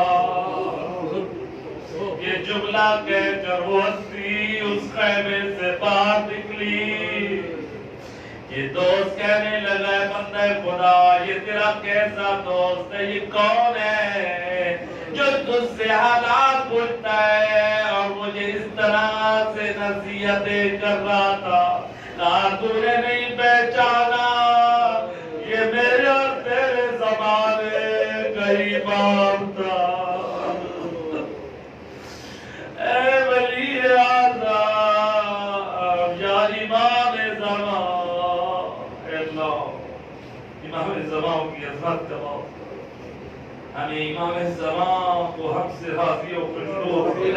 یہ جملہ کہہ کر وہ ہستی اس خیمے سے باہر نکلی۔ یہ دوست کہنے لگا ہے بندہ خدا یہ تیرا کیسا دوست ہے، یہ کون ہے جو تجھ سے حالات پوچھتا ہے اور مجھے اس طرح سے نصیحتیں کر رہا تھا؟ کہا تو نے نہیں پہچانا یہ میرے اور تیرے زمانے کا امام تھا۔ اے ولی اعظم یا امام زمان، امام زمان کی عظمت کا موت، ہمیں امام زمان کو ہم سے راضی و خوشنود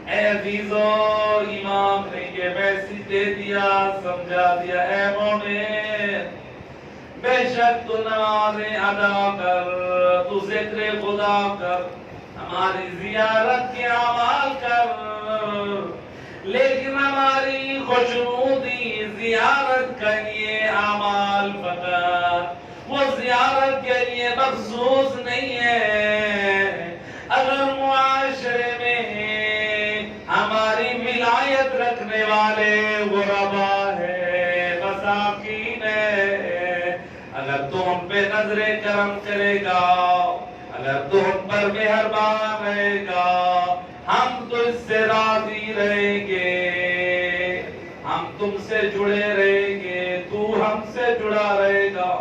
اے عزیزو، امام نے یہ میسج دے دیا، سمجھا دیا اے مومن بے شک تو نمازیں ادا کر، تو ذکر خدا کر، ہماری زیارت کے اعمال کر، لیکن ہماری خوشنودی زیارت کا یہ اعمال فقط وہ زیارت کے لیے مخصوص نہیں ہے. اگر معاشرے میں ہماری ولایت رکھنے والے غربا ہے، مساکین ہے، اگر تو ان پہ نظر کرم کرے گا، اگر تو ان پر مہربان رہے گا، ہم تو اس سے راضی رہیں گے، ہم تم سے جڑے رہیں گے، تو ہم سے جڑا رہے گا.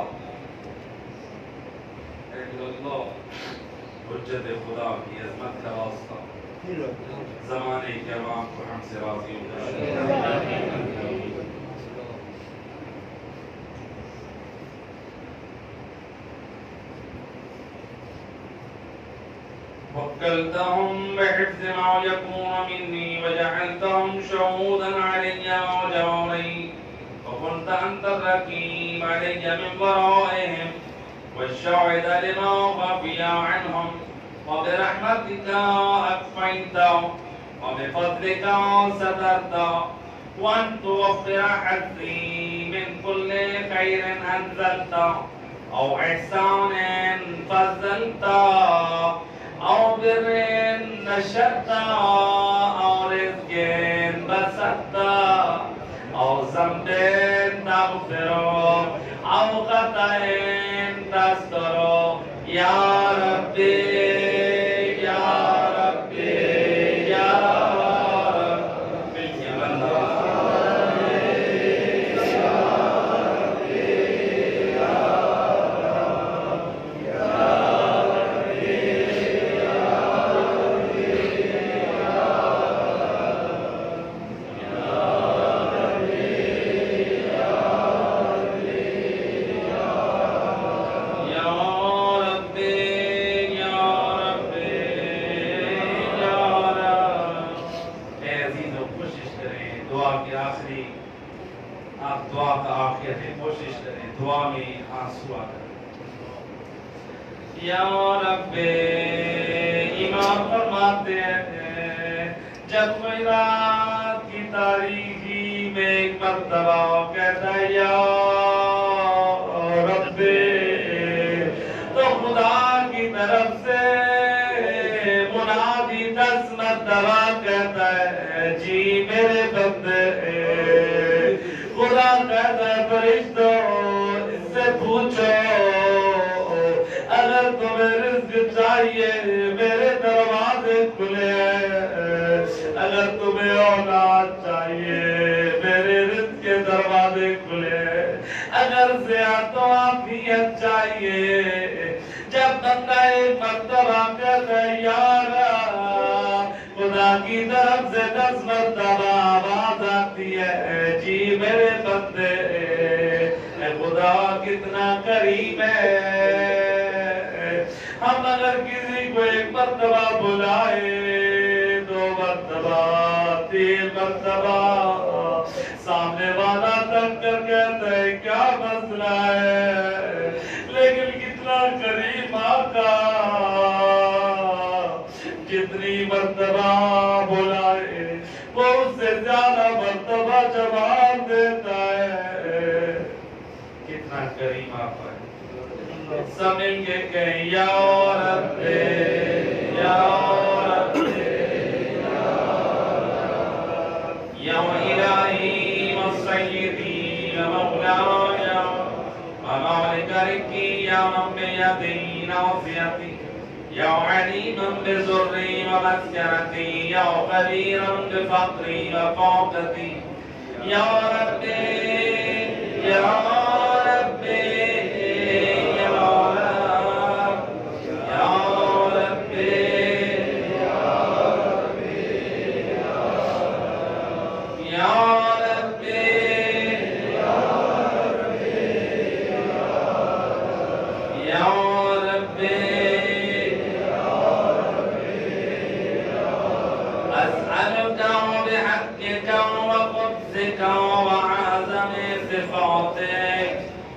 حجت خدا کی عظمت کا واسطہ زمانے کے عوام کو ہم سے راضی ہو جائے. وكلتهم بحفظ ما يكون مني وجعلتهم شهودا علي وجاري وكنت أنت الرقيب علي من ورائهم والشاهد لما خفي عنهم وبرحمتك أكفيت وبفضلك سترت وأن توفر حظي من كل خير أنزلت أو إحسان فضلت أو بر نشرت أو رزق بسطت أو ذنب تغفر أو خطأ تستر يا ربي يا ربي يا ربي یا رب امام فرماتے ہیں جب کوئی رات کی تاریکی میں ایک مرتبہ کہتا ہے یا رب تو خدا کی طرف سے منادی 10 مرتبہ کہتا ہے جی میرے بندے. خدا کہتا ہے فرشتوں اس سے پوچھو اگر تمہیں رزق چاہیے میرے دروازے کھلے ہیں، اگر تمہیں اولاد چاہیے میرے رزق کے دروازے کھلے ہیں، اگر صحت و عافیت چاہیے. جب بندہ ایک مرتبہ کہتا ہے یا رب خدا کی طرف سے 10 مرتبہ آواز آتی ہے جی میرے بندے. اے خدا کتنا کریم ہے. ہم اگر کسی کو ایک مرتبہ بلائے 2 مرتبہ 3 مرتبہ سامنے والا تک کر کہتا ہے کیا مسئلہ ہے، لیکن کتنا کریم آقا جتنی مرتبہ بلائے وہ اس سے زیادہ مرتبہ جواب دیتا ہے. کتنا کریم آقا ہے. سب مل کے کہیں یا رب یا رب یا الہی و سیدی و مولانا ومالک رکی یا من بیدی ناصیتی یا علیما بضری و مسکنتی یا خبیرا بفقری و فاقتی یا رب یا رب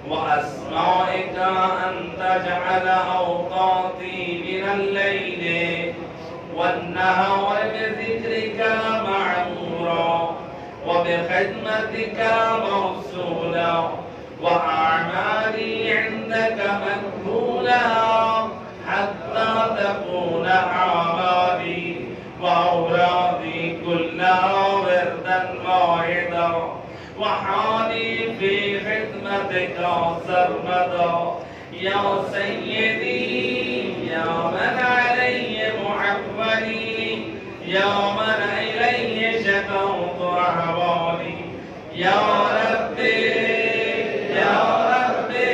وأسمائك أن تجعل أوقاتي من الليل والنهار بذكرك معمورا بخدمتك موصولا وأعمالي عندك مقبولا حتى تكون أعمالي وأورادي كلها وردا واحدا وحالي في خدمتك سرمدا يا سيدي يا من علي محولي يا من إليه شكوت أحوالي يا ربي يا ربي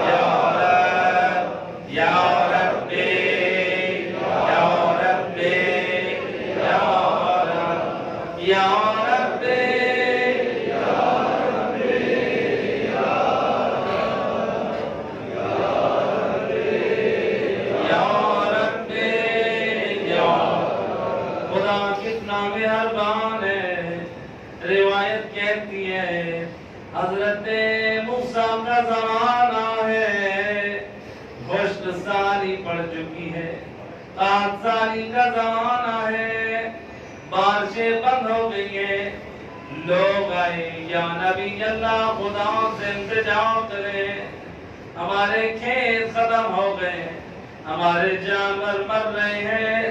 يا رب يا ربي يا ربي يا رب يا ربي مہربان ہے. روایت کہتی ہے حضرت موسیٰ کا زمانہ ہے، خشک سالی پڑ چکی ہے، قحط سالی کا زمانہ ہے، بارشیں بند ہو گئی ہیں. لوگ آئے یا نبی اللہ خدا سے التجا کریں، ہمارے کھیت ختم ہو گئے، ہمارے جانور مر رہے ہیں،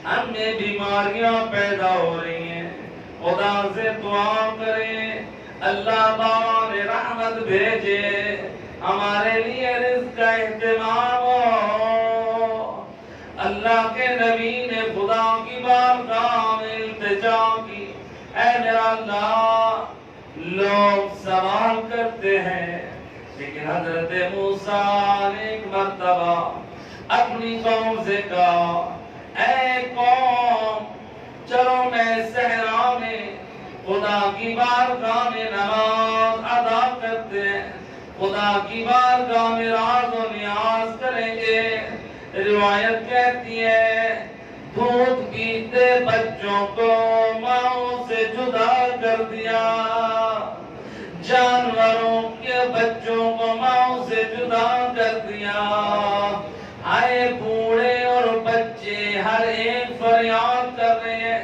ہم میں بیماریاں پیدا ہو رہی ہیں، خدا سے دعا کریں اللہ بان رحمت بھیجے، ہمارے لیے رزق کا اہتمام ہو. اللہ کے نبی نے خدا کی بارگاہ میں التجا کی، اے میرا اللہ. لوگ سوال کرتے ہیں لیکن حضرت موسیٰ نے ایک مرتبہ اپنی قوم سے کہا اے قوم چلو میں صحرا میں خدا کی بارگاہ میں نماز ادا کرتے ہیں، خدا کی بارگاہ میں راز و نیاز کریں گے. روایت کہتی ہے دودھ پیتے بچوں کو ماؤں سے جدا کر دیا، جانوروں کے بچوں کو ماؤں سے جدا کر دیا. آئے بوڑھے اور بچے ہر ایک فریاد کر رہے ہیں،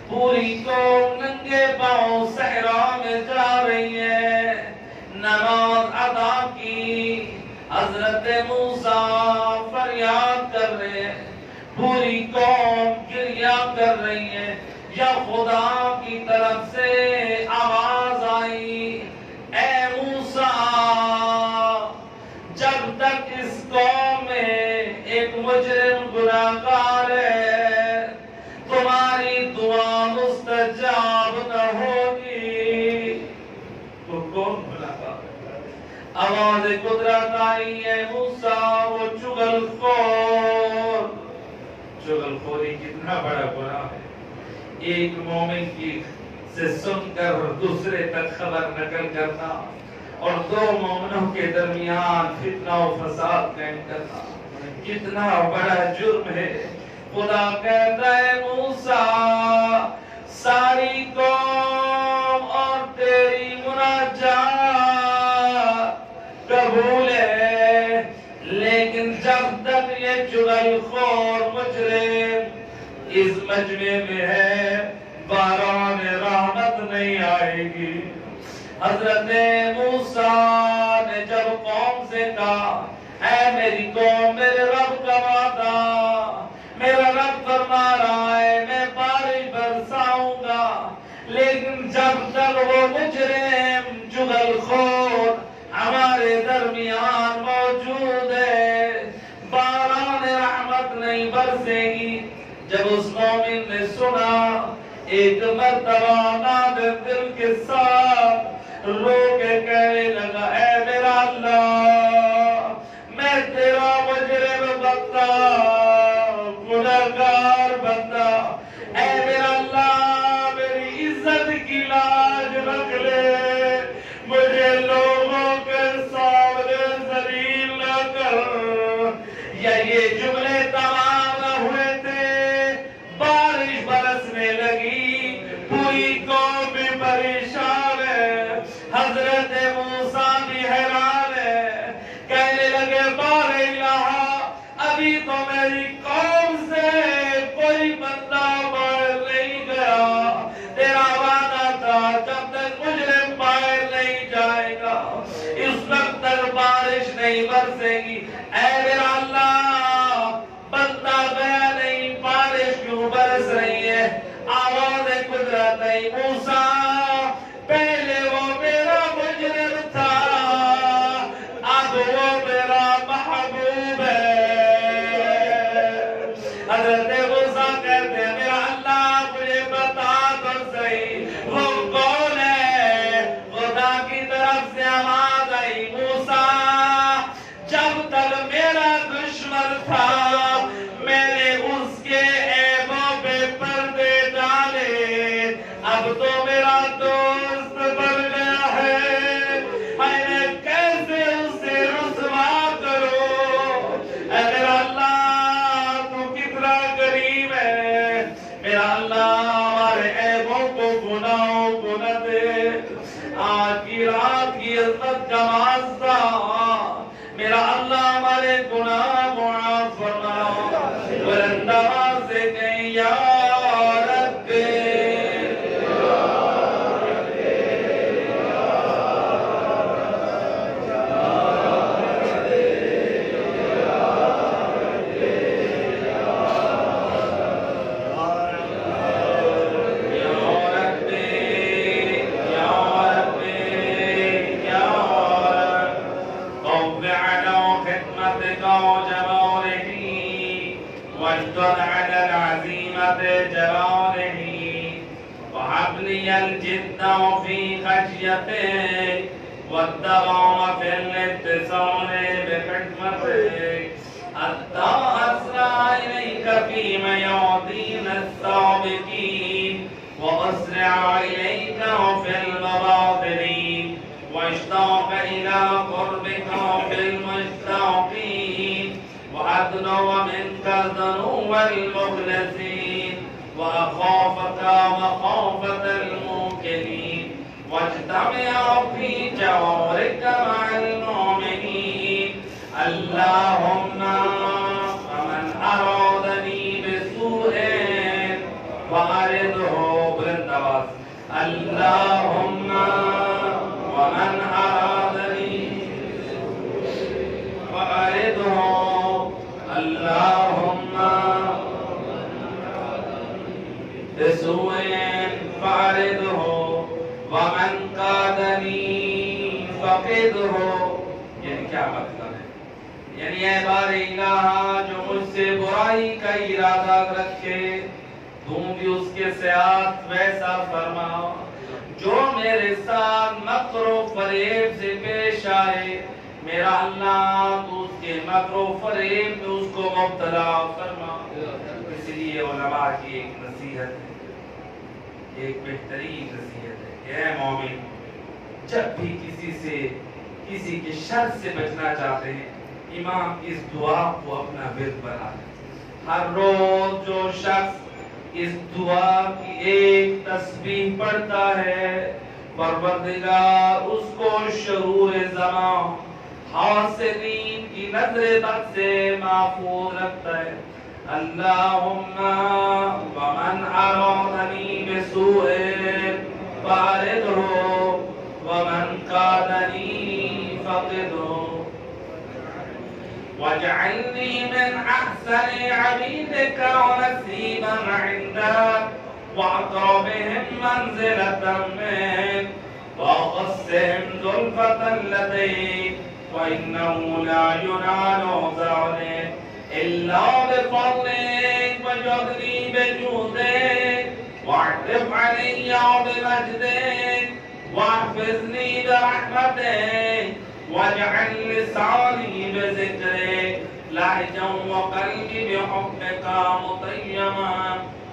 پوری قوم ننگے پاؤں صحرا میں جا رہی ہے. نماز ادا کی، حضرت موسیٰ فریاد کر رہے ہیں، پوری قوم گریہ کر رہی ہے. یا خدا کی طرف سے آواز آئی اے موسیٰ جب تک اس قوم میں ایک مجرم گناہگار ہے تمہاری دعا مستجاب نہ ہوگی. تو کون گناہگار؟ آواز قدرت آئی ہے موسیٰ وہ چغل خوری کتنا بڑا گناہ ہے. ایک مومن کی سے سن کر دوسرے تک خبر نقل کرنا اور دو مومنوں کے درمیان فتنہ و فساد قائم کرنا کتنا بڑا جرم ہے. خدا کہتا ہے موسیٰ ساری قوم اور تیری مناجات قبول ہے، لیکن جب تک یہ چغل خور مجرم اس مجمع میں ہے باران رحمت نہیں آئے گی. حضرت موسیٰ نے جب قوم سے کہا اے میری قوم میرے رب کا وعدہ، میرا رب فرما رہا ہے میں بارش برساؤں گا، لیکن جب تک وہ مجرم چغل خور ہمارے درمیان موجود ہے باران رحمت نہیں برسے گی. جب اس مومن نے سنا ایک مرتبہ نادر دل کے ساتھ رو کے کہنے لگا اے میرا اللہ میں تیرا مجرم بندہ گناہگار بندہ، اے میرا اللہ میری عزت کی لاج رکھ لے، مجھے لوگوں کے سامنے ذلیل نہ کر. یا یہ جملے تمام نہ ہوئے تھے بارش برسنے لگی، پوری قوم بھی پریشان ہے، حضرت موسیٰ بھی حیران ہے، کہنے لگے بار الہ ابھی تو میری قوم سے کوئی بندہ مر نہیں گیا، تیرا وعدہ تھا برسے گی. اے میرا اللہ بندہ گیا نہیں, بارش کیوں برس رہی ہے؟ آواز قدرت ہے. موسیٰ پہلے وہ میرا مجرم تھا, اب وہ میرا محبوب ہے. حضرت موسیٰ کہتے ہیں میرا اللہ مجھے بتا تو صحیح وہ کون ہے. خدا کی طرف سے آواز آئی, موسیٰ جب تک میرا دشمن تھا میں نے اس کے عیبوں پہ پردے ڈالے, اب تو میرا دوست بن گیا ہے. میں کیسے اسے رسوا کروں؟ اے میرا اللہ تو کتنا کریم ہے. میرا اللہ ہمارے عیبوں کو گناہوں کو نہ دے. آج کی رات کی عزت کا واسطہ میرا اللہ ہمارے گناہ معاف فرما. بلند آواز سے کہیں یا رب على العزيمة جلاله وهب لي الجد في خشيتك والدوام في الاتصال بحكمتك حتى أسرع إليك في ميادين السابقين وأسرع إليك في المباطن واشتاق إلى قربك في المشتاقين وأدنو منك ذنوب المخلصين وأخافك مخافة الموكلين واجتمع في جوارك مع المؤمنين. اللهم ومن أرادني بسوء فأرده بالنواس. اللهم ومن أرادني فأرده. اللهم بسوء فأرده ومن قادني فقده. یعنی کیا مطلب ہے؟ یعنی اے بار الہ جو مجھ سے برائی کا ارادہ رکھے تم بھی اس کے ساتھ ویسا فرما. جو میرے ساتھ مکر و فریب سے پیش آئے میرا اللہ تو اس کے مکر و فریب میں اس کو مبتلا فرما. اس لیے علماء کی ایک نصیحت ہے, ایک بہترین نصیحت ہے کہ اے مومن جب بھی کسی کے شر سے بچنا چاہتے ہیں امام اس دعا کو اپنا ورد بنا لیں. ہر روز جو شخص اس دعا کی ایک تسبیح پڑھتا ہے پروردگار اس کو شرور زمان حاسدین کی نظر بد سے محفوظ رکھتا ہے. اللہم ومن ارادنی بسوء فاردہ ومن قادنی فقدہ واجعلنی من احسن عبیدک ونصیبا عندک واقربهم منزلة منک واخصهم زلفة لديك وإنه لا ينال ذلك إلا بفضلك وجودني بجودك واعطف علي بمجدك واحفظني برحمتك واجعل لساني بذكرك لهجا وقلبي بحبك مطيما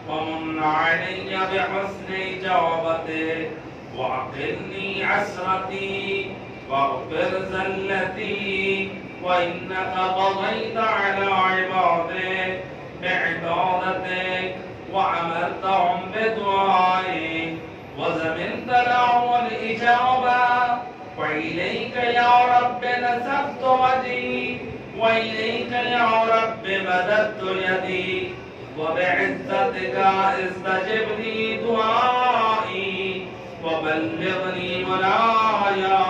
ومن علي بحسن جوابتك وعقلني عسرتي واغفر زلتي وإنك قضيت على عبادك بعبادتك وأمرتهم بدعائك وزمنت لهم الإجابة وإليك يا رب نسبت وجهي وإليك يا رب مددت يدي وبعزتك استجب لي دعائي وبلغني منايا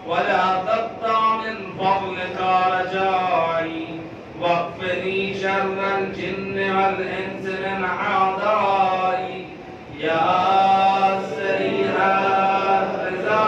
ولا تقطع من فضلك رجائي والإنس من أعدائي يا سريع الرضا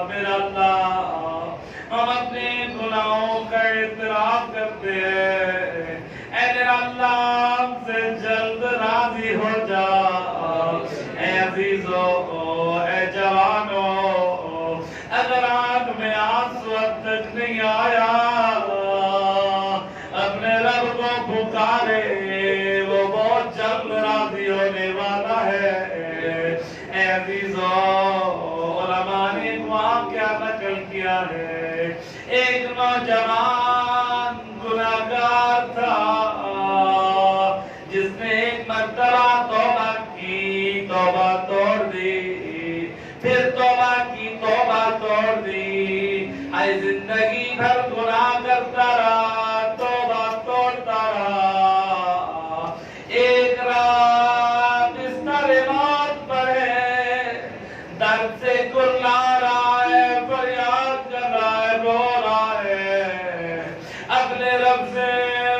بلند ہم اپنے گناہوں کا اعتراف کرتے ہیں اے میرا اللہ ہم سے جلد راضی ہو جا اے عزیزو اے جوانو اگر آنکھ میں آنسو اب تک نہیں آیا اپنے رب کو پکارے وہ بہت جلد راضی ہونے والا ہے اے عزیزو علماء نے وہاں کیا نقل کیا ہے ایک نوجوان گناہگار تھا جس نے ایک مرتبہ توبہ کی توبہ توڑ دی پھر توبہ کی توبہ توڑ دی ہر زندگی بھر گناہ کرتا رہا توبہ توڑتا رہا ایک رات بستر موت پر ہے درد سے کرلا رہا ہے فریاد کر رہا ہے رو رہا ہے اپنے رب سے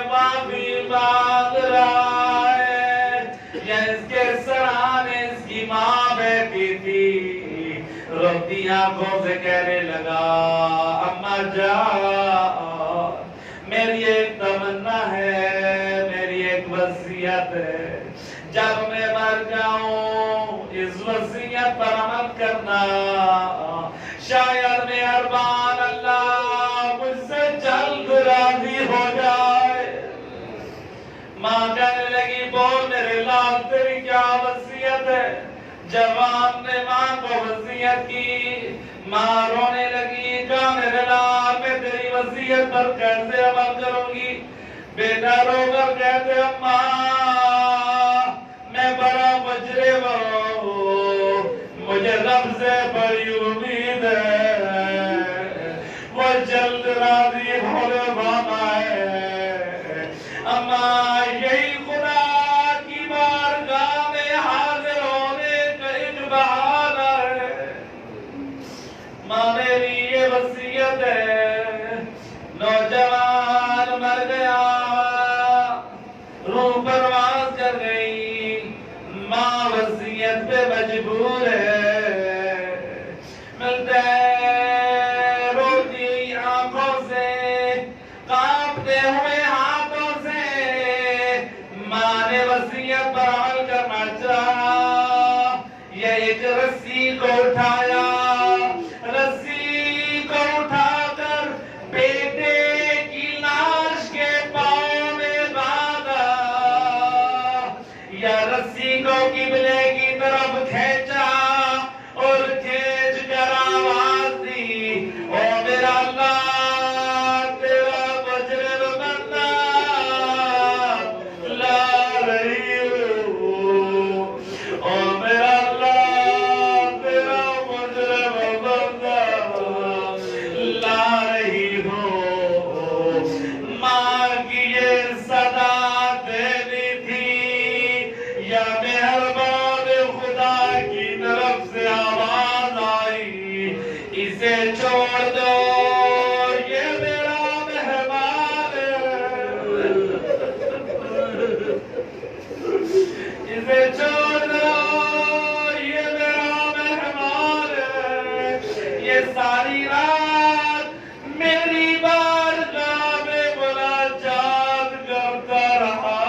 معافی مانگ رہا ہے یا اس کے سرانے اس کی ماں بیٹھی تھی روتی آنکھوں سے کہنے لگا اماں جان میری ایک تمنا ہے میری ایک وصیت ہے جب میں مر جاؤں اس وصیت پر عمل کرنا شاید مہربان اللہ مجھ سے جلد راضی ہو جائے ماں کہنے لگی بول میرے لال تیری کیا وصیت ہے جوان نے ماں کو وصیت کی ماں رونے لگی کہا میرے لال میں تیری وصیت پر کیسے عمل کروں گی بیٹا رو کر کہتے اماں میں بڑا مجرم ہوں مجھے رب سے بڑی امید ہے وہ جلد راضی ہونے والا ہے اماں یہی خدا کی بارگاہ میں حاضر ہونے کا ایک بہانہ ہے ماں میری یہ وصیت ہے نوجوان مر گیا روح پرواز کر گئی ماں وصیت پہ مجبور ہے ملتا ہے روتی آنکھوں سے کانپتے ہوئے ہاتھوں سے ماں نے وصیت پر عمل کرنا چاہا یہ ایک رسی کو اٹھایا رسی کو اٹھا کر بیٹے کی لاش کے پاؤں میں باندھا یا رسی کو قبلے کی طرف کھینچا اور کھینچ کر آواز دی او میرا اللہ تیرا مجرم بندہ لا رہی ہوں او میرا اللہ تیرا مجرم بندہ لا رہی ہوں ماں کی یہ صدا دینی تھی یا مہربان خدا کی طرف سے آواز آئی اسے چھوڑ دو یہ میرا مہمان ہے اسے چھوڑ دو یہ میرا مہمان ہے یہ ساری رات میری بارگاہ میں مناجات کرتا رہا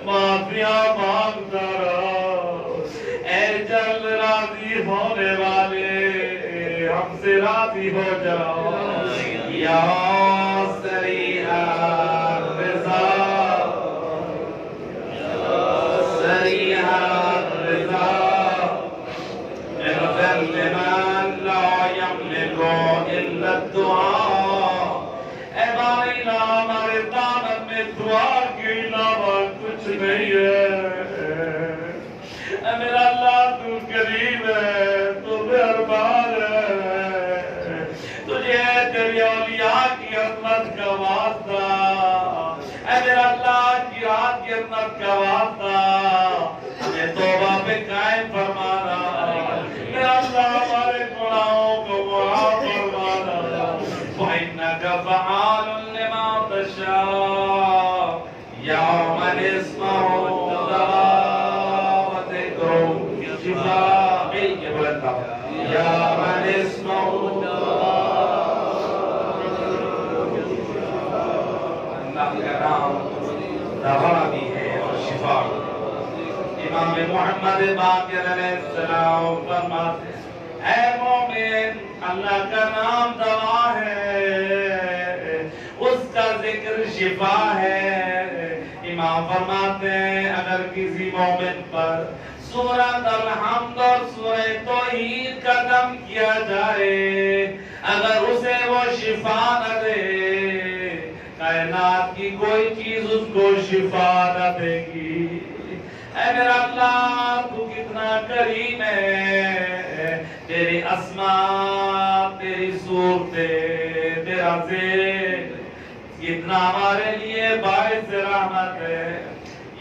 معافیاں مانگتا رہا اے جلد راضی ہونے والے ہم سے راضی ہو جاؤ یا سریع الرضا سریع الدعاء اے بار الہ ہمارے دامن میں دعا کے علاوہ کچھ نہیں ہے اے میرا اللہ تو قریب ہے تو مہربان ہے تجھے تیری اولیاء کی عظمت کا واسطہ اے میرا اللہ کی رات کی عظمت کا واسطہ ہمیں توبہ پہ قائم فرمانا میرا اللہ ہمارے گناہوں کو معاف فرمانا وَإِنَّكَ فَعَالٌ لِمَا تَشَاءُ يَوْمَ اسْمَهُ الدَّوَاءُ وَذِكْرُهُ شِفَاءٌ مل کے بولتا یا من اسْمَهُ الدَّوَاءُ اللہ کا نام دوا بھی ہے اور شفا بھی۔ امام محمد باقر علیہ السلام فرماتے اے مومن اللہ کا نام دوا ہے اس کا ذکر شفا ہے۔ امام فرماتے ہیں اگر کسی مومن پر سورۃ الحمد اور سورہ توحید کا دم کیا جائے اگر اسے وہ شفا نہ دے کائنات کی کوئی چیز اس کو شفا نہ دے گی۔ اے میرا اللہ تو کتنا کریم ہے تیری اسماء تیری صورتیں تیرا ذکر کتنا ہمارے لیے باعث رحمت ہے۔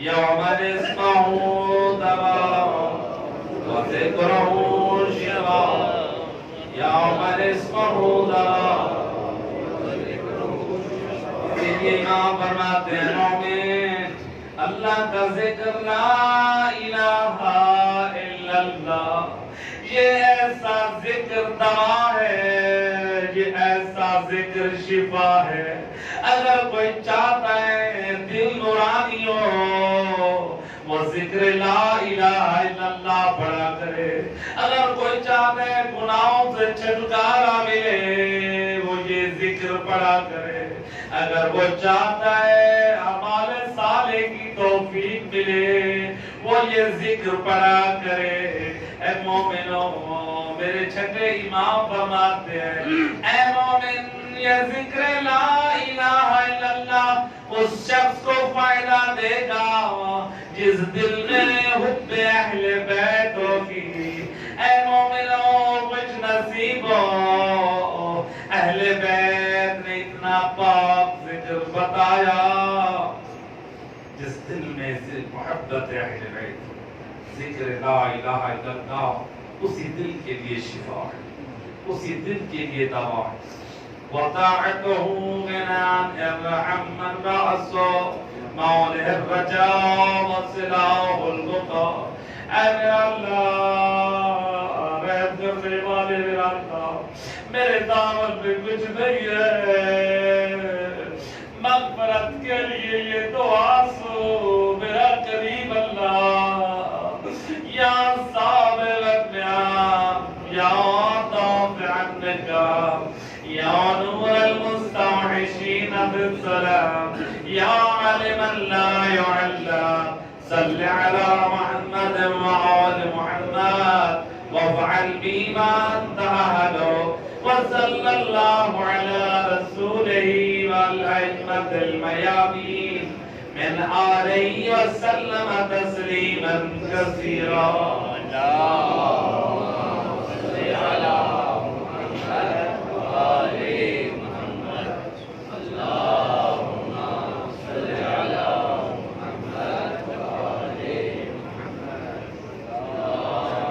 یوم اسمہ دوا وذکرہ شفاء یوم اسمہ دوا امام فرماتے ہیں مومن اللہ کا ذکر لا الہ الا اللہ یہ ایسا ذکر دوا ہے یہ ایسا ذکر شفا ہے۔ اگر کوئی چاہتا ہے دل نورانی ہو وہ ذکر لا الہ الا اللہ پڑھا کرے۔ اگر کوئی چاہتا ہے گناہوں سے چھٹکارا ملے وہ یہ ذکر پڑھا کرے۔ اگر وہ چاہتا ہے اعمال صالح کی توفیق ملے وہ یہ ذکر پڑھا کرے۔ اے مومنوں میرے چھٹے امام فرماتے ہیں اے مومن یہ ذکر لا الہ الا اللہ اس شخص کو فائدہ دے گا جس دل میں حب اہل بیت ہوگی۔ اے مومنوں خوش نصیب ہو اہل بیت نے اتنا پاک ذکر بتایا جس دل میں محبت اہل بیت ذکر لا الہ الا اللہ اسی دل کے لیے شفا ہے اسی دل کے لیے دوا ہے۔ وطاعته غنى ارحم من رأسه موله الرجاء وصلاه البقاء اے اللہ رحم کرنے والے میرا اللہ میرے دامن میں کچھ نہیں ہے مغفرت کے لیے یہ دعا سو میرا قریب اللہ یا صابر النعم یا دافع النقام یا نور المستوحشین بالسلام یا علما لا يعلم صل على محمد وآل محمد وافعل بما أنت أهله وصلى الله على رسوله والأئمة الميامين من آله وسلم تسليما كثيرا